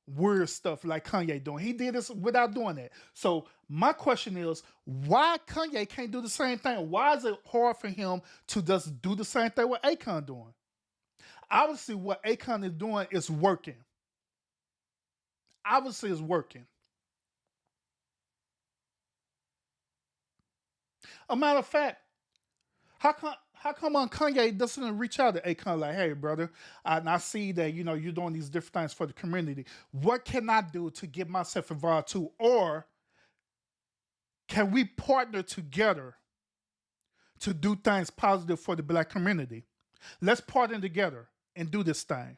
weird stuff like Kanye doing. He did this without doing that. So my question is, why Kanye can't do the same thing? Why is it hard for him to just do the same thing what Akon doing? Obviously, what Akon is doing is working. Obviously, it's working. A matter of fact, how come Kanye doesn't reach out to Akon like, hey, brother, I see that, you're doing these different things for the community. What can I do to get myself involved too? Or can we partner together to do things positive for the black community? Let's partner together and do this thing.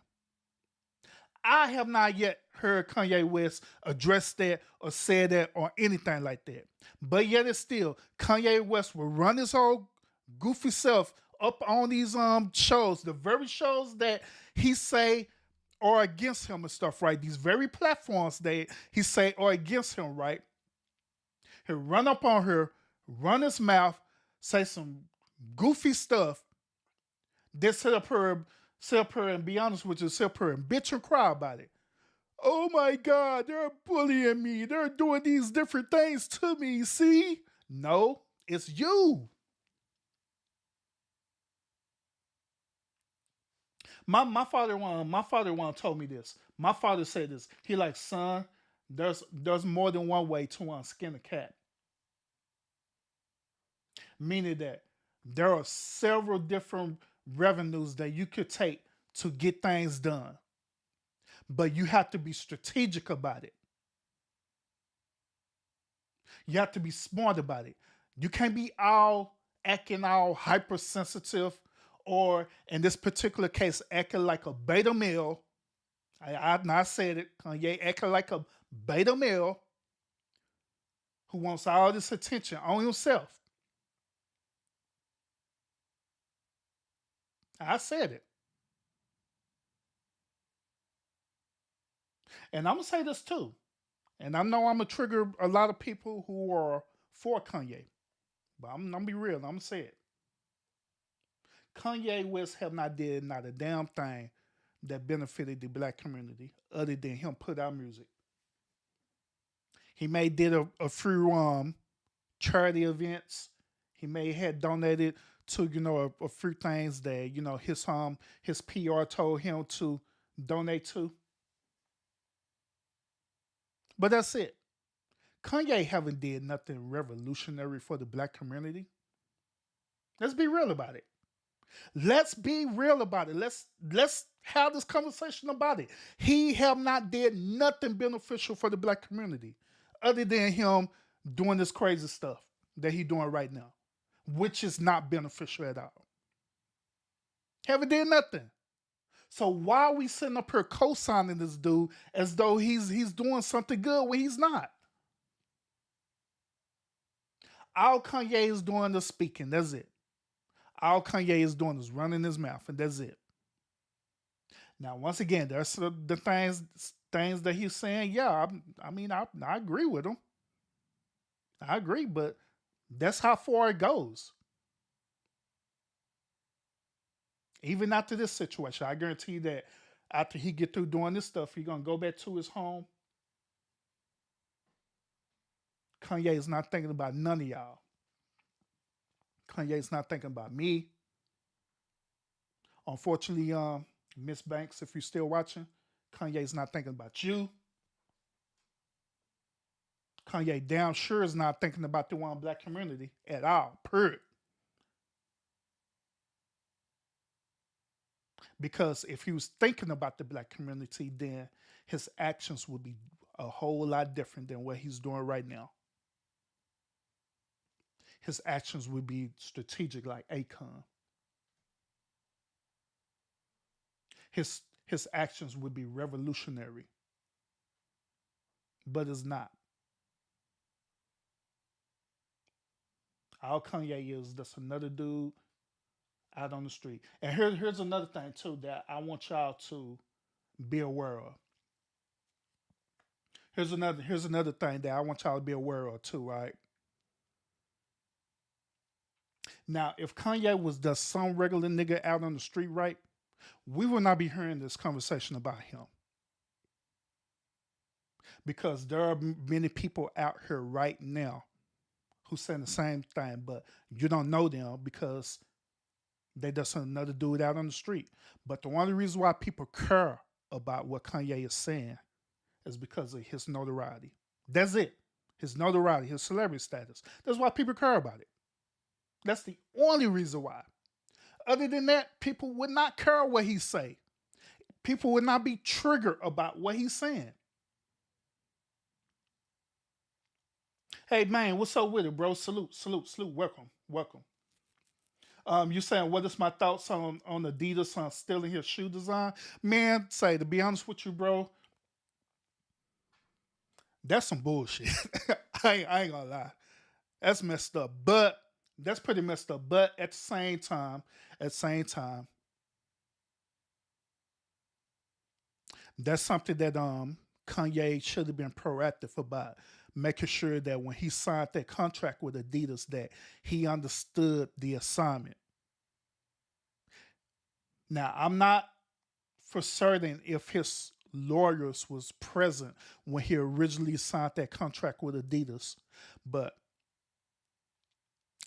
I have not yet heard Kanye West address that or say that or anything like that. But yet it's still, Kanye West will run his whole goofy self up on these shows, the very shows that he say are against him and stuff, right? These very platforms that he say are against him, right? He'll run up on her, run his mouth, say some goofy stuff, then sit up her and be honest with you, sit up her and bitch and cry about it. Oh my God, they're bullying me. They're doing these different things to me. See? No, it's you. My father one told me this. My father said this. He like, son, there's more than one way to skin a cat. Meaning that there are several different revenues that you could take to get things done. But you have to be strategic about it. You have to be smart about it. You can't be all acting all hypersensitive, or in this particular case, acting like a beta male. I said it. Kanye acting like a beta male who wants all this attention on himself. I said it. And I'm going to say this too. And I know I'm going to trigger a lot of people who are for Kanye. But I'm going to be real. I'm going to say it. Kanye West have not did not a damn thing that benefited the black community other than him put out music. He may did a few charity events. He may have donated to a few things that his PR told him to donate to. But that's it. Kanye haven't did nothing revolutionary for the black community. Let's be real about it. Let's be real about it. Let's have this conversation about it. He have not did nothing beneficial for the black community other than him doing this crazy stuff that he doing right now, which is not beneficial at all. Haven't did nothing. So why are we sitting up here co-signing this dude as though he's doing something good when he's not? All Kanye is doing is speaking. That's it. All Kanye is doing is running his mouth, and that's it. Now, once again, there's the things that he's saying. Yeah, I agree with him. I agree, but that's how far it goes. Even after this situation, I guarantee you that after he get through doing this stuff, he's gonna go back to his home. Kanye is not thinking about none of y'all. Kanye is not thinking about me. Unfortunately, Miss Banks, if you're still watching, Kanye is not thinking about you. Kanye damn sure is not thinking about the one black community at all. Period. Because if he was thinking about the black community, then his actions would be a whole lot different than what he's doing right now. His actions would be strategic like Akon. His actions would be revolutionary. But it's not. All Kanye is just another dude out on the street. And here's another thing too that I want y'all to be aware of. Here's another thing that I want y'all to be aware of too, right? Now, if Kanye was just some regular nigga out on the street, right, we will not be hearing this conversation about him. Because there are many people out here right now who saying the same thing, but you don't know them because they just another dude out on the street. But the only reason why people care about what Kanye is saying is because of his notoriety. That's it. His notoriety, his celebrity status. That's why people care about it. That's the only reason why. Other than that, people would not care what he say. People would not be triggered about what he's saying. Hey man, what's up with it, bro? Salute. Welcome. You saying what is my thoughts on Adidas on stealing his shoe design? Man, say to be honest with you, bro, that's some bullshit. I ain't gonna lie. That's messed up. But that's pretty messed up. But at the same time, that's something that Kanye should have been proactive about, making sure that when he signed that contract with Adidas, that he understood the assignment. Now, I'm not for certain if his lawyers was present when he originally signed that contract with Adidas, but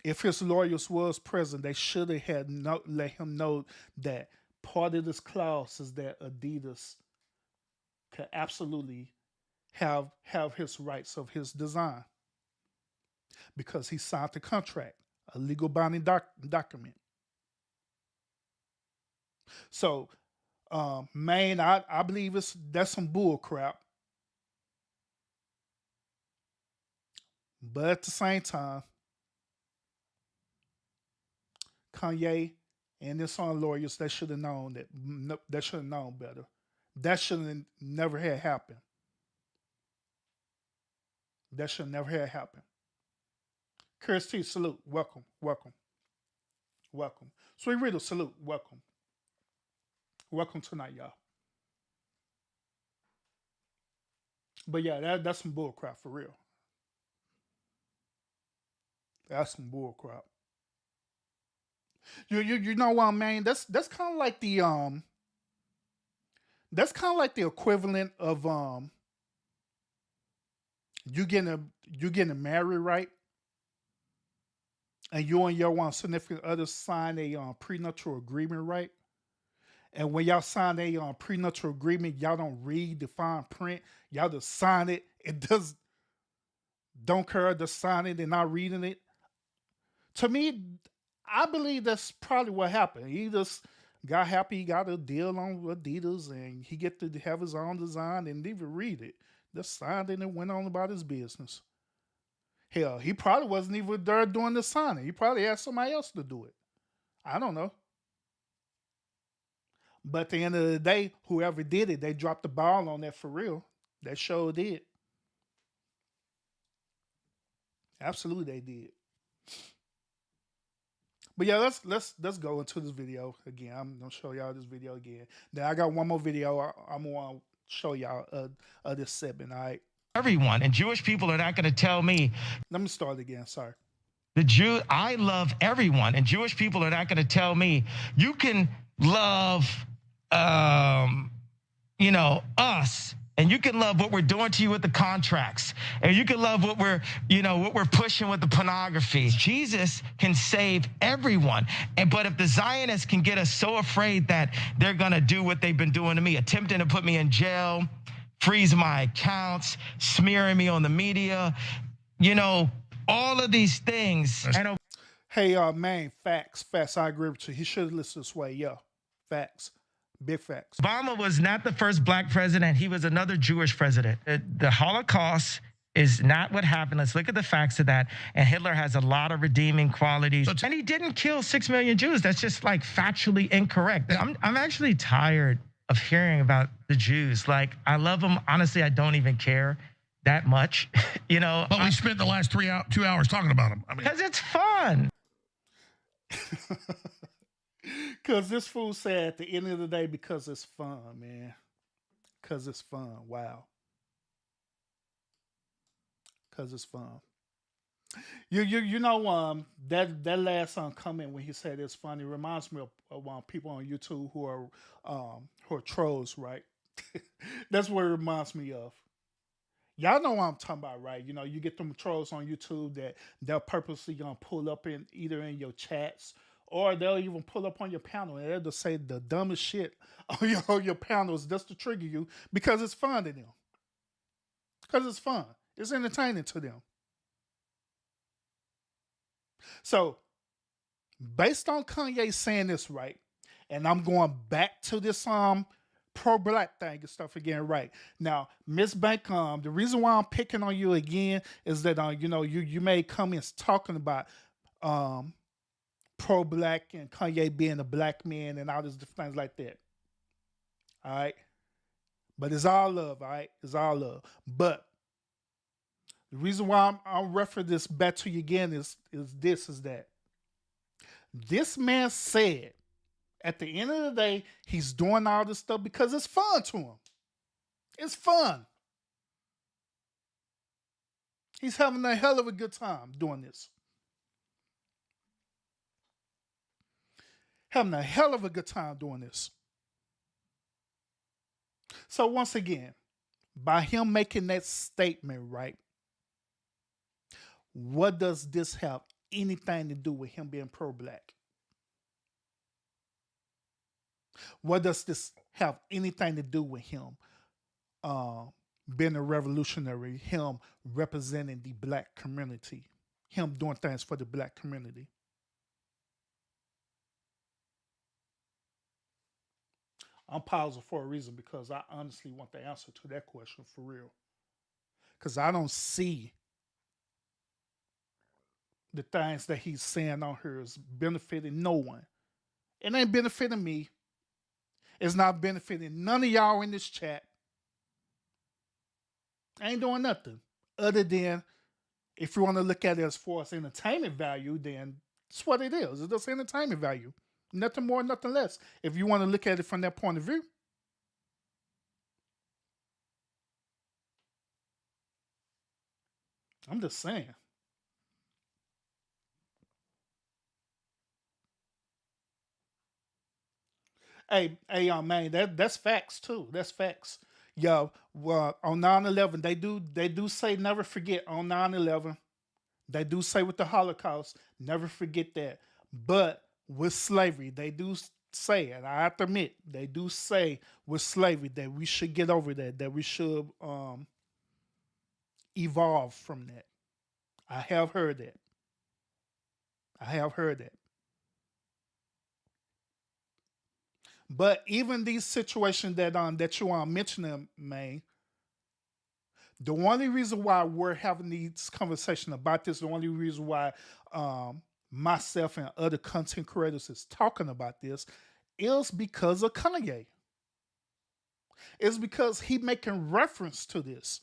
if his lawyers was present, they should have had let him know that part of this clause is that Adidas could absolutely have his rights of his design because he signed the contract, a legal binding document. So, man, I believe that's some bull crap. But at the same time, Kanye and his own lawyers, they should have known that should have known better. That should have never had happened. That should never have happened. Chris T, salute. Welcome. Welcome. Welcome. Sweet Riddle, salute. Welcome. Welcome tonight, y'all. But yeah, that's some bull crap for real. That's some bull crap. You know what, man? That's kind of like the that's kind of like the equivalent of you getting married, right? And you and your one significant other sign a prenuptial agreement, right? And when y'all sign a prenuptial agreement, y'all don't read the fine print. Y'all just sign it. It does don't care to sign it and not reading it. To me, I believe that's probably what happened. He just got happy, he got a deal on Adidas, and he get to have his own design and didn't even read it. Just signed it and went on about his business. Hell, he probably wasn't even there doing the signing. He probably asked somebody else to do it. I don't know. But at the end of the day, whoever did it, they dropped the ball on that for real. That sure did. Absolutely, they did. But yeah, let's go into this video again. I'm gonna show y'all this video again. Then I got one more video I'm gonna show y'all of this segment. All right. Everyone, and Jewish people are not going to tell me. Let me start again. Sorry. I love everyone, and Jewish people are not going to tell me you can love, us, and you can love what we're doing to you with the contracts, and you can love what we're pushing with the pornography. Jesus can save everyone, but if the Zionists can get us so afraid that they're going to do what they've been doing to me, attempting to put me in jail, freeze my accounts, smearing me on the media, all of these things. Hey, man, facts. I agree with you. He should have listened this way. Yeah, facts. Big facts. Obama was not the first black president. He was another Jewish president. The Holocaust is not what happened. Let's look at the facts of that. And Hitler has a lot of redeeming qualities. And he didn't kill 6 million Jews. That's just like factually incorrect. I'm actually tired of hearing about the Jews. Like, I love them. Honestly, I don't even care that much, But we spent the last 2 hours talking about them. I mean, because it's fun. Because this fool said at the end of the day, because it's fun, man. Because it's fun. Wow. Because it's fun. You know that last comment when he said it's funny reminds me of people on YouTube who are trolls, right? That's what it reminds me of. Y'all know what I'm talking about, right? You get them trolls on YouTube that they'll purposely gonna pull up in either in your chats or they'll even pull up on your panel and they'll just say the dumbest shit on your panels just to trigger you because it's fun to them. Because it's fun. It's entertaining to them. So, based on Kanye saying this, right, and I'm going back to this pro-black thing and stuff again, right. Now, Miss Bank, the reason why I'm picking on you again is that you made comments talking about pro-black and Kanye being a black man and all these different things like that. All right. But it's all love, all right? It's all love. But the reason why I'm referring this back to you again is that this man said at the end of the day, he's doing all this stuff because it's fun to him. It's fun. He's having a hell of a good time doing this. Having a hell of a good time doing this. So once again, by him making that statement, right, what does this have anything to do with him being pro-black? What does this have anything to do with him being a revolutionary, him representing the black community, him doing things for the black community? I'm pausing for a reason because I honestly want the answer to that question for real. Because I don't see the things that he's saying on here is benefiting no one. It ain't benefiting me. It's not benefiting none of y'all in this chat. I ain't doing nothing other than, if you want to look at it as far as entertainment value, then it's what it is. It's just entertainment value. Nothing more, nothing less. If you want to look at it from that point of view. I'm just saying. Hey, man, that's facts too. That's facts. Yeah, well, on 9/11, they do say never forget on 9/11. They do say with the Holocaust, never forget that. But with slavery, they do say, and I have to admit, they do say with slavery that we should get over that we should evolve from that. I have heard that. I have heard that. But even these situations that you are mentioning, man, the only reason why we're having these conversations about this, the only reason why myself and other content creators is talking about this is because of Kanye. It's because he making reference to this.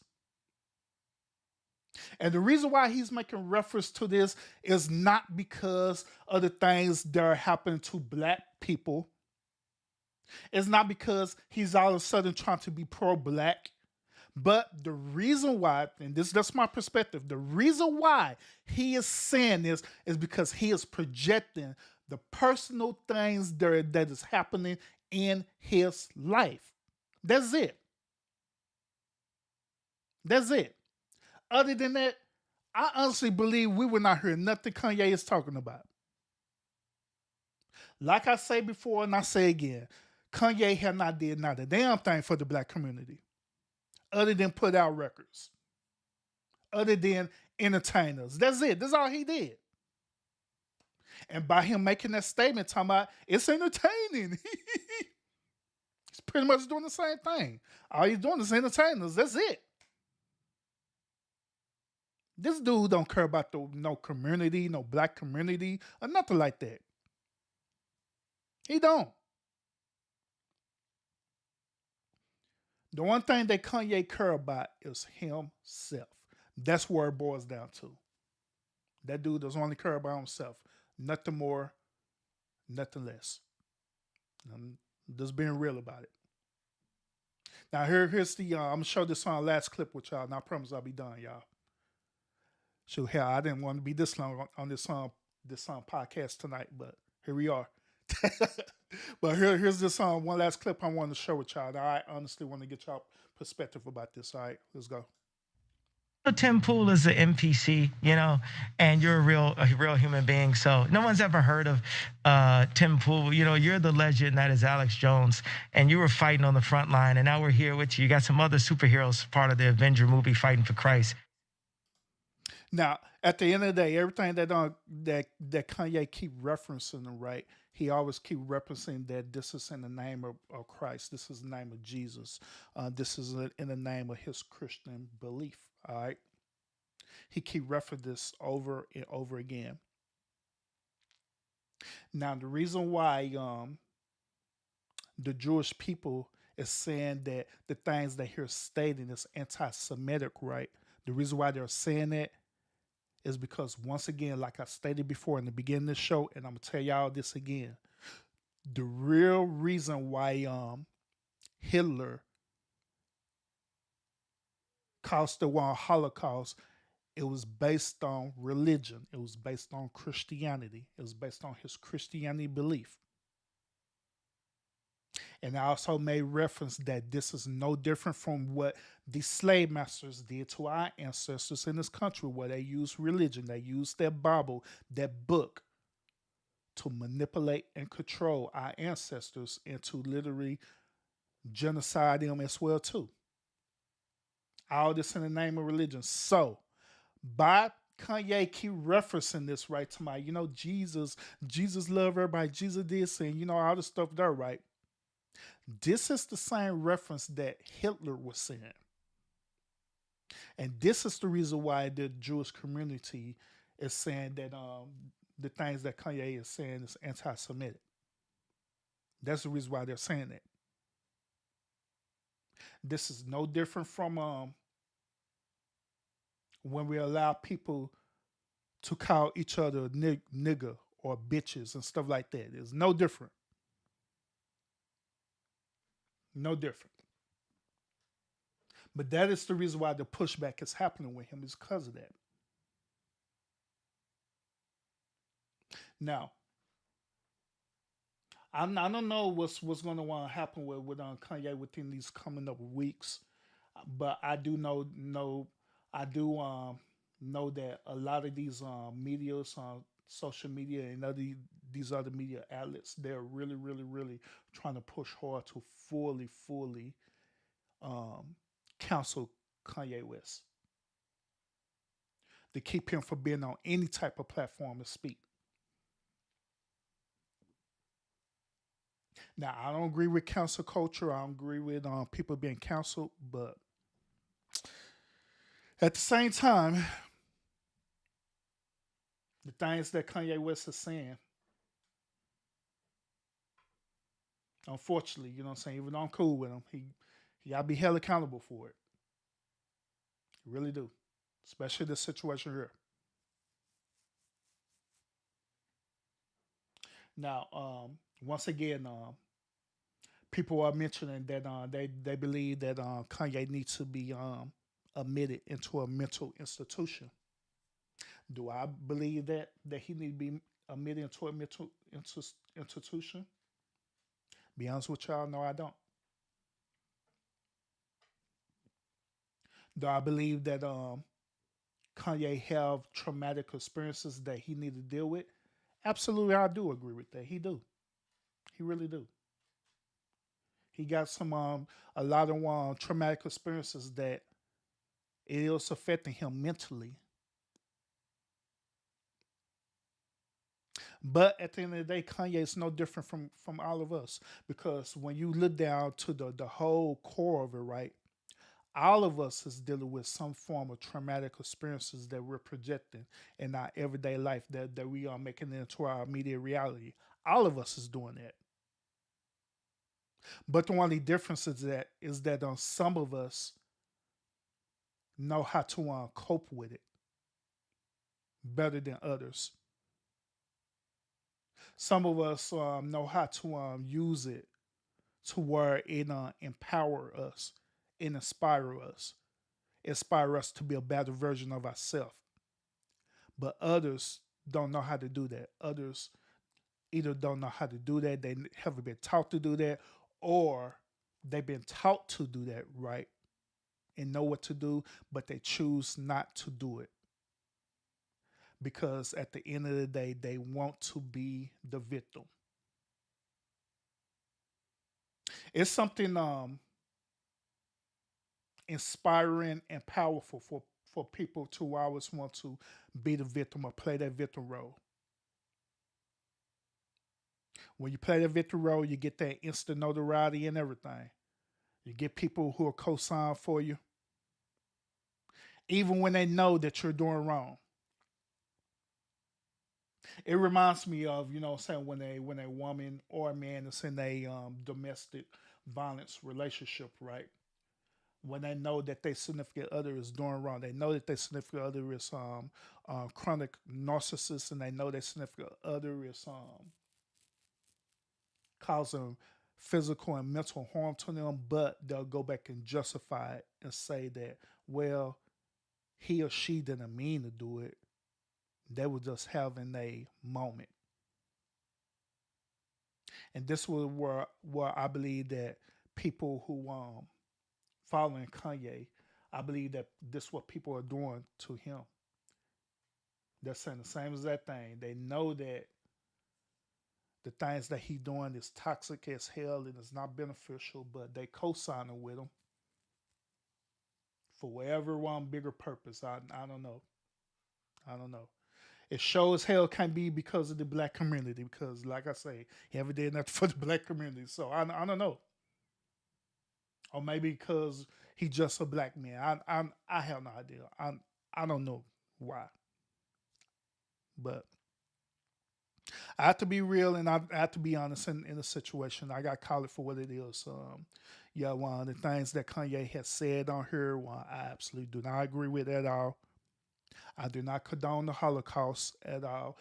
And the reason why he's making reference to this is not because of the things that are happening to black people. It's not because he's all of a sudden trying to be pro-black. But the reason why, and that's my perspective, the reason why he is saying this is because he is projecting the personal things that is happening in his life. That's it. That's it. Other than that, I honestly believe we will not hear nothing Kanye is talking about. Like I say before and I say again, Kanye had not did not a damn thing for the black community other than put out records, other than entertain us. That's it. That's all he did. And by him making that statement, talking about it's entertaining, he's pretty much doing the same thing. All he's doing is entertaining us. That's it. This dude don't care about no community, no black community, or nothing like that. He don't. The one thing that Kanye care about is himself. That's where it boils down to. That dude doesn't only care about himself. Nothing more, nothing less. I'm just being real about it. Now here's the I'm gonna show this on last clip with y'all, and I promise I'll be done, y'all. So hell, I didn't want to be this long on this podcast tonight, but here we are. But here's this one last clip I wanted to share with y'all. I honestly want to get y'all perspective about this. All right, let's go. Tim Pool is an NPC, and you're a real human being. So no one's ever heard of Tim Pool. You're the legend that is Alex Jones, and you were fighting on the front line, and now we're here with you. You got some other superheroes part of the Avenger movie fighting for Christ. Now, at the end of the day, everything that Kanye keep referencing, right? He always keep referencing that this is in the name of Christ. This is the name of Jesus. This is in the name of his Christian belief. All right. He keep referencing this over and over again. Now, the reason why the Jewish people is saying that the things that he's stating is anti-Semitic, right? The reason why they're saying that is because, once again, like I stated before in the beginning of the show, and I'm gonna tell y'all this again, the real reason why Hitler caused the war Holocaust, it was based on religion. It was based on Christianity. It was based on his Christianity belief. And I also made reference that this is no different from what the slave masters did to our ancestors in this country, where they used religion, they used their Bible, their book, to manipulate and control our ancestors and to literally genocide them as well too. All this in the name of religion. So by Kanye keep referencing this, right, to my, Jesus loved everybody, Jesus this, and all the stuff there, right? This is the same reference that Hitler was saying. And this is the reason why the Jewish community is saying that the things that Kanye is saying is anti-Semitic. That's the reason why they're saying that. This is no different from when we allow people to call each other nigger or bitches and stuff like that. It's no different. No different. But that is the reason why the pushback is happening with him, is because of that. Now, I don't know what's going to happen with Kanye within these coming up weeks, but I do know that a lot of these medias, social media, and these other media outlets, they're really, really, really trying to push hard to fully counsel Kanye West, to keep him from being on any type of platform to speak. Now, I don't agree with cancel culture. I don't agree with people being canceled, but at the same time, the things that Kanye West is saying, unfortunately, you know what I'm saying, even though I'm cool with him, he gotta be held accountable for it. He really do. Especially this situation here. Now, once again, people are mentioning that they believe that Kanye needs to be admitted into a mental institution. Do I believe that he need to be admitted into a mental institution? Be honest with y'all, no, I don't. Do I believe that Kanye have traumatic experiences that he need to deal with? Absolutely, I do agree with that. He do. He really do. He got a lot of traumatic experiences that it is affecting him mentally. But at the end of the day, Kanye is no different from all of us, because when you look down to the whole core of it, right? All of us is dealing with some form of traumatic experiences that we're projecting in our everyday life, that we are making into our immediate reality. All of us is doing that. But the only difference is that some of us know how to cope with it better than others. Some of us know how to use it to where it empower us, it inspire us to be a better version of ourselves. But others don't know how to do that. Others either don't know how to do that, they haven't been taught to do that, or they've been taught to do that, right, and know what to do, but they choose not to do it. Because at the end of the day, they want to be the victim. It's something inspiring and powerful for people to always want to be the victim or play that victim role. When you play that victim role, you get that instant notoriety and everything. You get people who are co-sign for you, even when they know that you're doing wrong. It reminds me of, saying when a woman or a man is in a domestic violence relationship, right? When they know that their significant other is doing wrong, they know that their significant other is chronic narcissist, and they know their significant other is causing physical and mental harm to them, but they'll go back and justify it and say that, well, he or she didn't mean to do it. They were just having a moment. And this was where I believe that people who following Kanye, I believe that this what people are doing to him. They're saying the same as that thing. They know that the things that he doing is toxic as hell and it's not beneficial, but they co-signing with him for whatever one bigger purpose. I don't know. I don't know. It shows hell can be because of the black community. Because, like I say, he ever did nothing for the black community. So I don't know. Or maybe because he's just a black man. I have no idea. I don't know why. But I have to be real and I have to be honest in the situation. I got to call it for what it is. Yeah, one of the things that Kanye has said on here, one I absolutely do not agree with at all. I do not condone the Holocaust at all.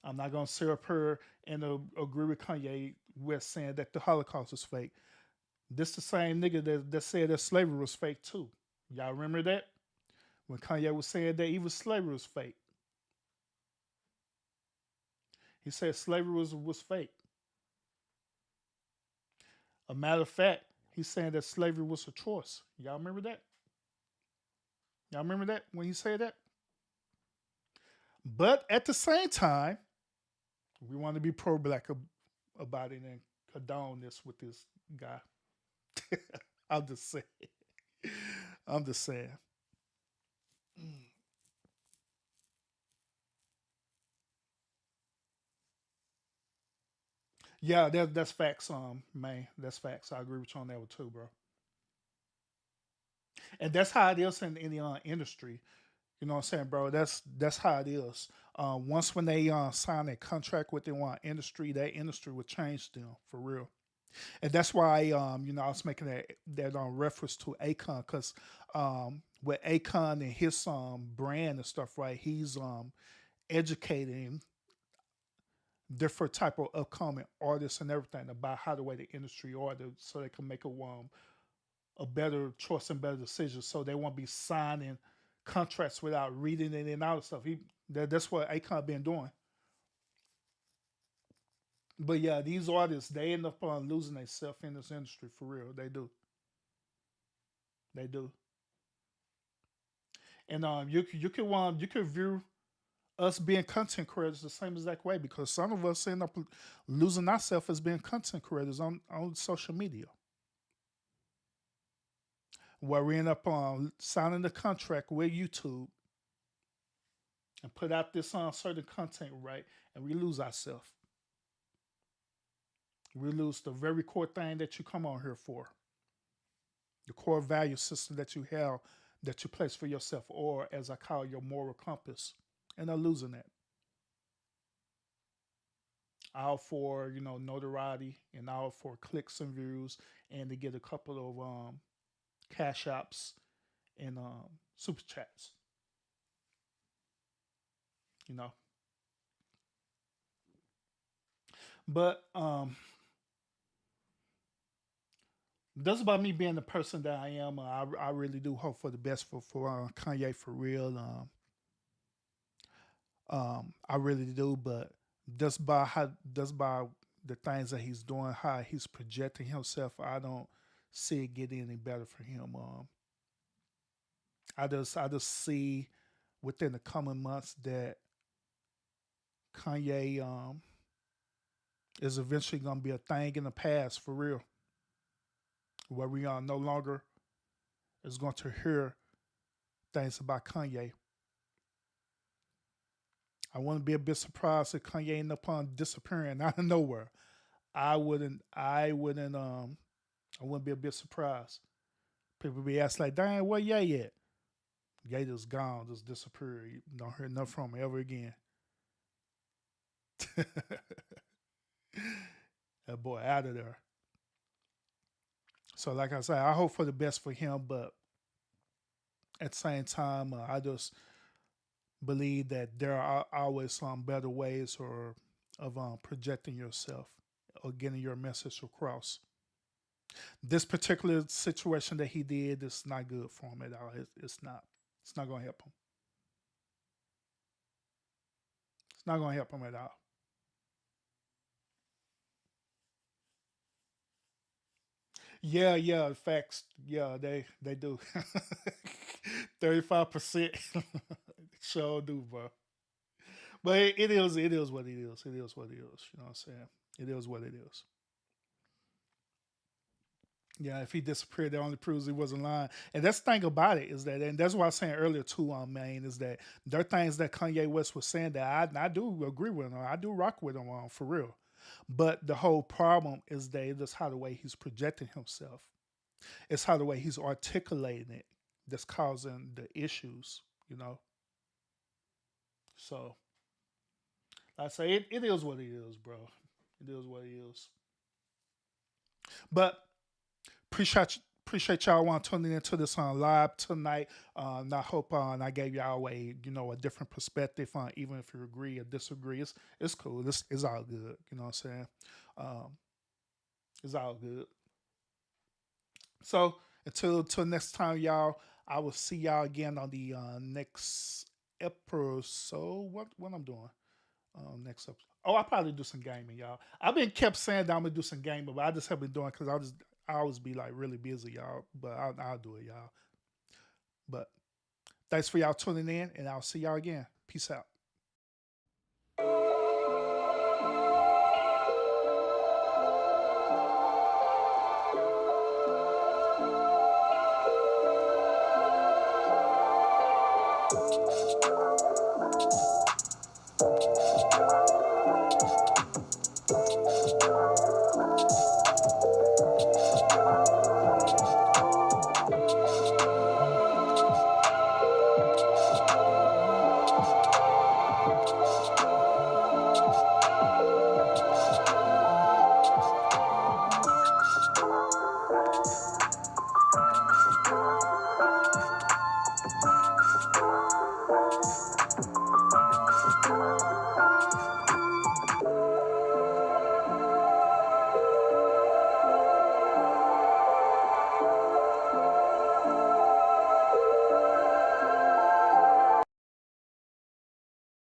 I'm not gonna sit up here and agree with Kanye with saying that the Holocaust is fake. This the same nigga that said that slavery was fake too. Y'all remember that? When Kanye was saying that even slavery was fake. He said slavery was fake. A matter of fact, he's saying that slavery was a choice. Y'all remember that? Y'all remember that when he said that? But at the same time, we want to be pro-black about it and condone this with this guy. I'm just saying. I'm just saying. Yeah, that's facts, man. That's facts. I agree with you on that one too, bro. And that's how it is in the industry. You know what I'm saying, bro? That's how it is. Once when they sign a contract with the one industry, that industry will change them for real. And that's why I was making that reference to Akon because with Akon and his brand and stuff, right? He's educating different type of upcoming artists and everything about how the way the industry order so they can make a better choice and better decision so they won't be signing contracts without reading it and all that stuff. That's what Akon been doing. But yeah, these artists they end up losing themselves in this industry for real. They do. They do. And you can view us being content creators the same exact way because some of us end up losing ourselves as being content creators on social media. Where we end up signing the contract with YouTube and put out this certain content, right? And we lose ourselves. We lose the very core thing that you come on here for, the core value system that you have, that you place for yourself, or as I call your moral compass, and I'm losing that. All for notoriety and all for clicks and views, and to get a couple of cash apps and super chats. You know, but that's about me being the person that I am. I really do hope for the best for Kanye for real. I really do, but just by the things that he's doing, how he's projecting himself, I don't see it getting any better for him. I just see within the coming months that Kanye is eventually gonna be a thing in the past for real, where we are no longer is going to hear things about Kanye. I wouldn't be a bit surprised if Kanye ended up on disappearing out of nowhere. I wouldn't be a bit surprised. People be asking like, "Dang, where Ye at?" Ye just gone, just disappeared. You don't hear nothing from him ever again. That boy out of there. So, like I said, I hope for the best for him, but at the same time, I just believe that there are always some better ways or of projecting yourself or getting your message across. This particular situation that he did is not good for him at all. It's not. It's not going to help him. It's not going to help him at all. Yeah. Facts. Yeah, they do. 35%. Sure do, bro. But it is what it is. It is what it is. You know what I'm saying? It is what it is. Yeah, if he disappeared, that only proves he wasn't lying. And that's the thing about it is that, and that's what I was saying earlier too, man, is that there are things that Kanye West was saying that I do agree with him. I do rock with him for real. But the whole problem is that it's how the way he's projecting himself. It's how the way he's articulating it that's causing the issues, you know. So like I say it is what it is, bro. It is what it is. But appreciate y'all want tuning into this on live tonight. And I hope I gave y'all a different perspective on even if you agree or disagree. It's cool. It's all good. You know what I'm saying? Um, it's all good. So until next time, y'all. I will see y'all again on the next episode. What I'm doing? Next episode. Oh, I'll probably do some gaming, y'all. I've been kept saying that I'm gonna do some gaming, but I just haven't been doing because I always be like really busy, y'all. But I'll do it, y'all. But thanks for y'all tuning in, and I'll see y'all again. Peace out.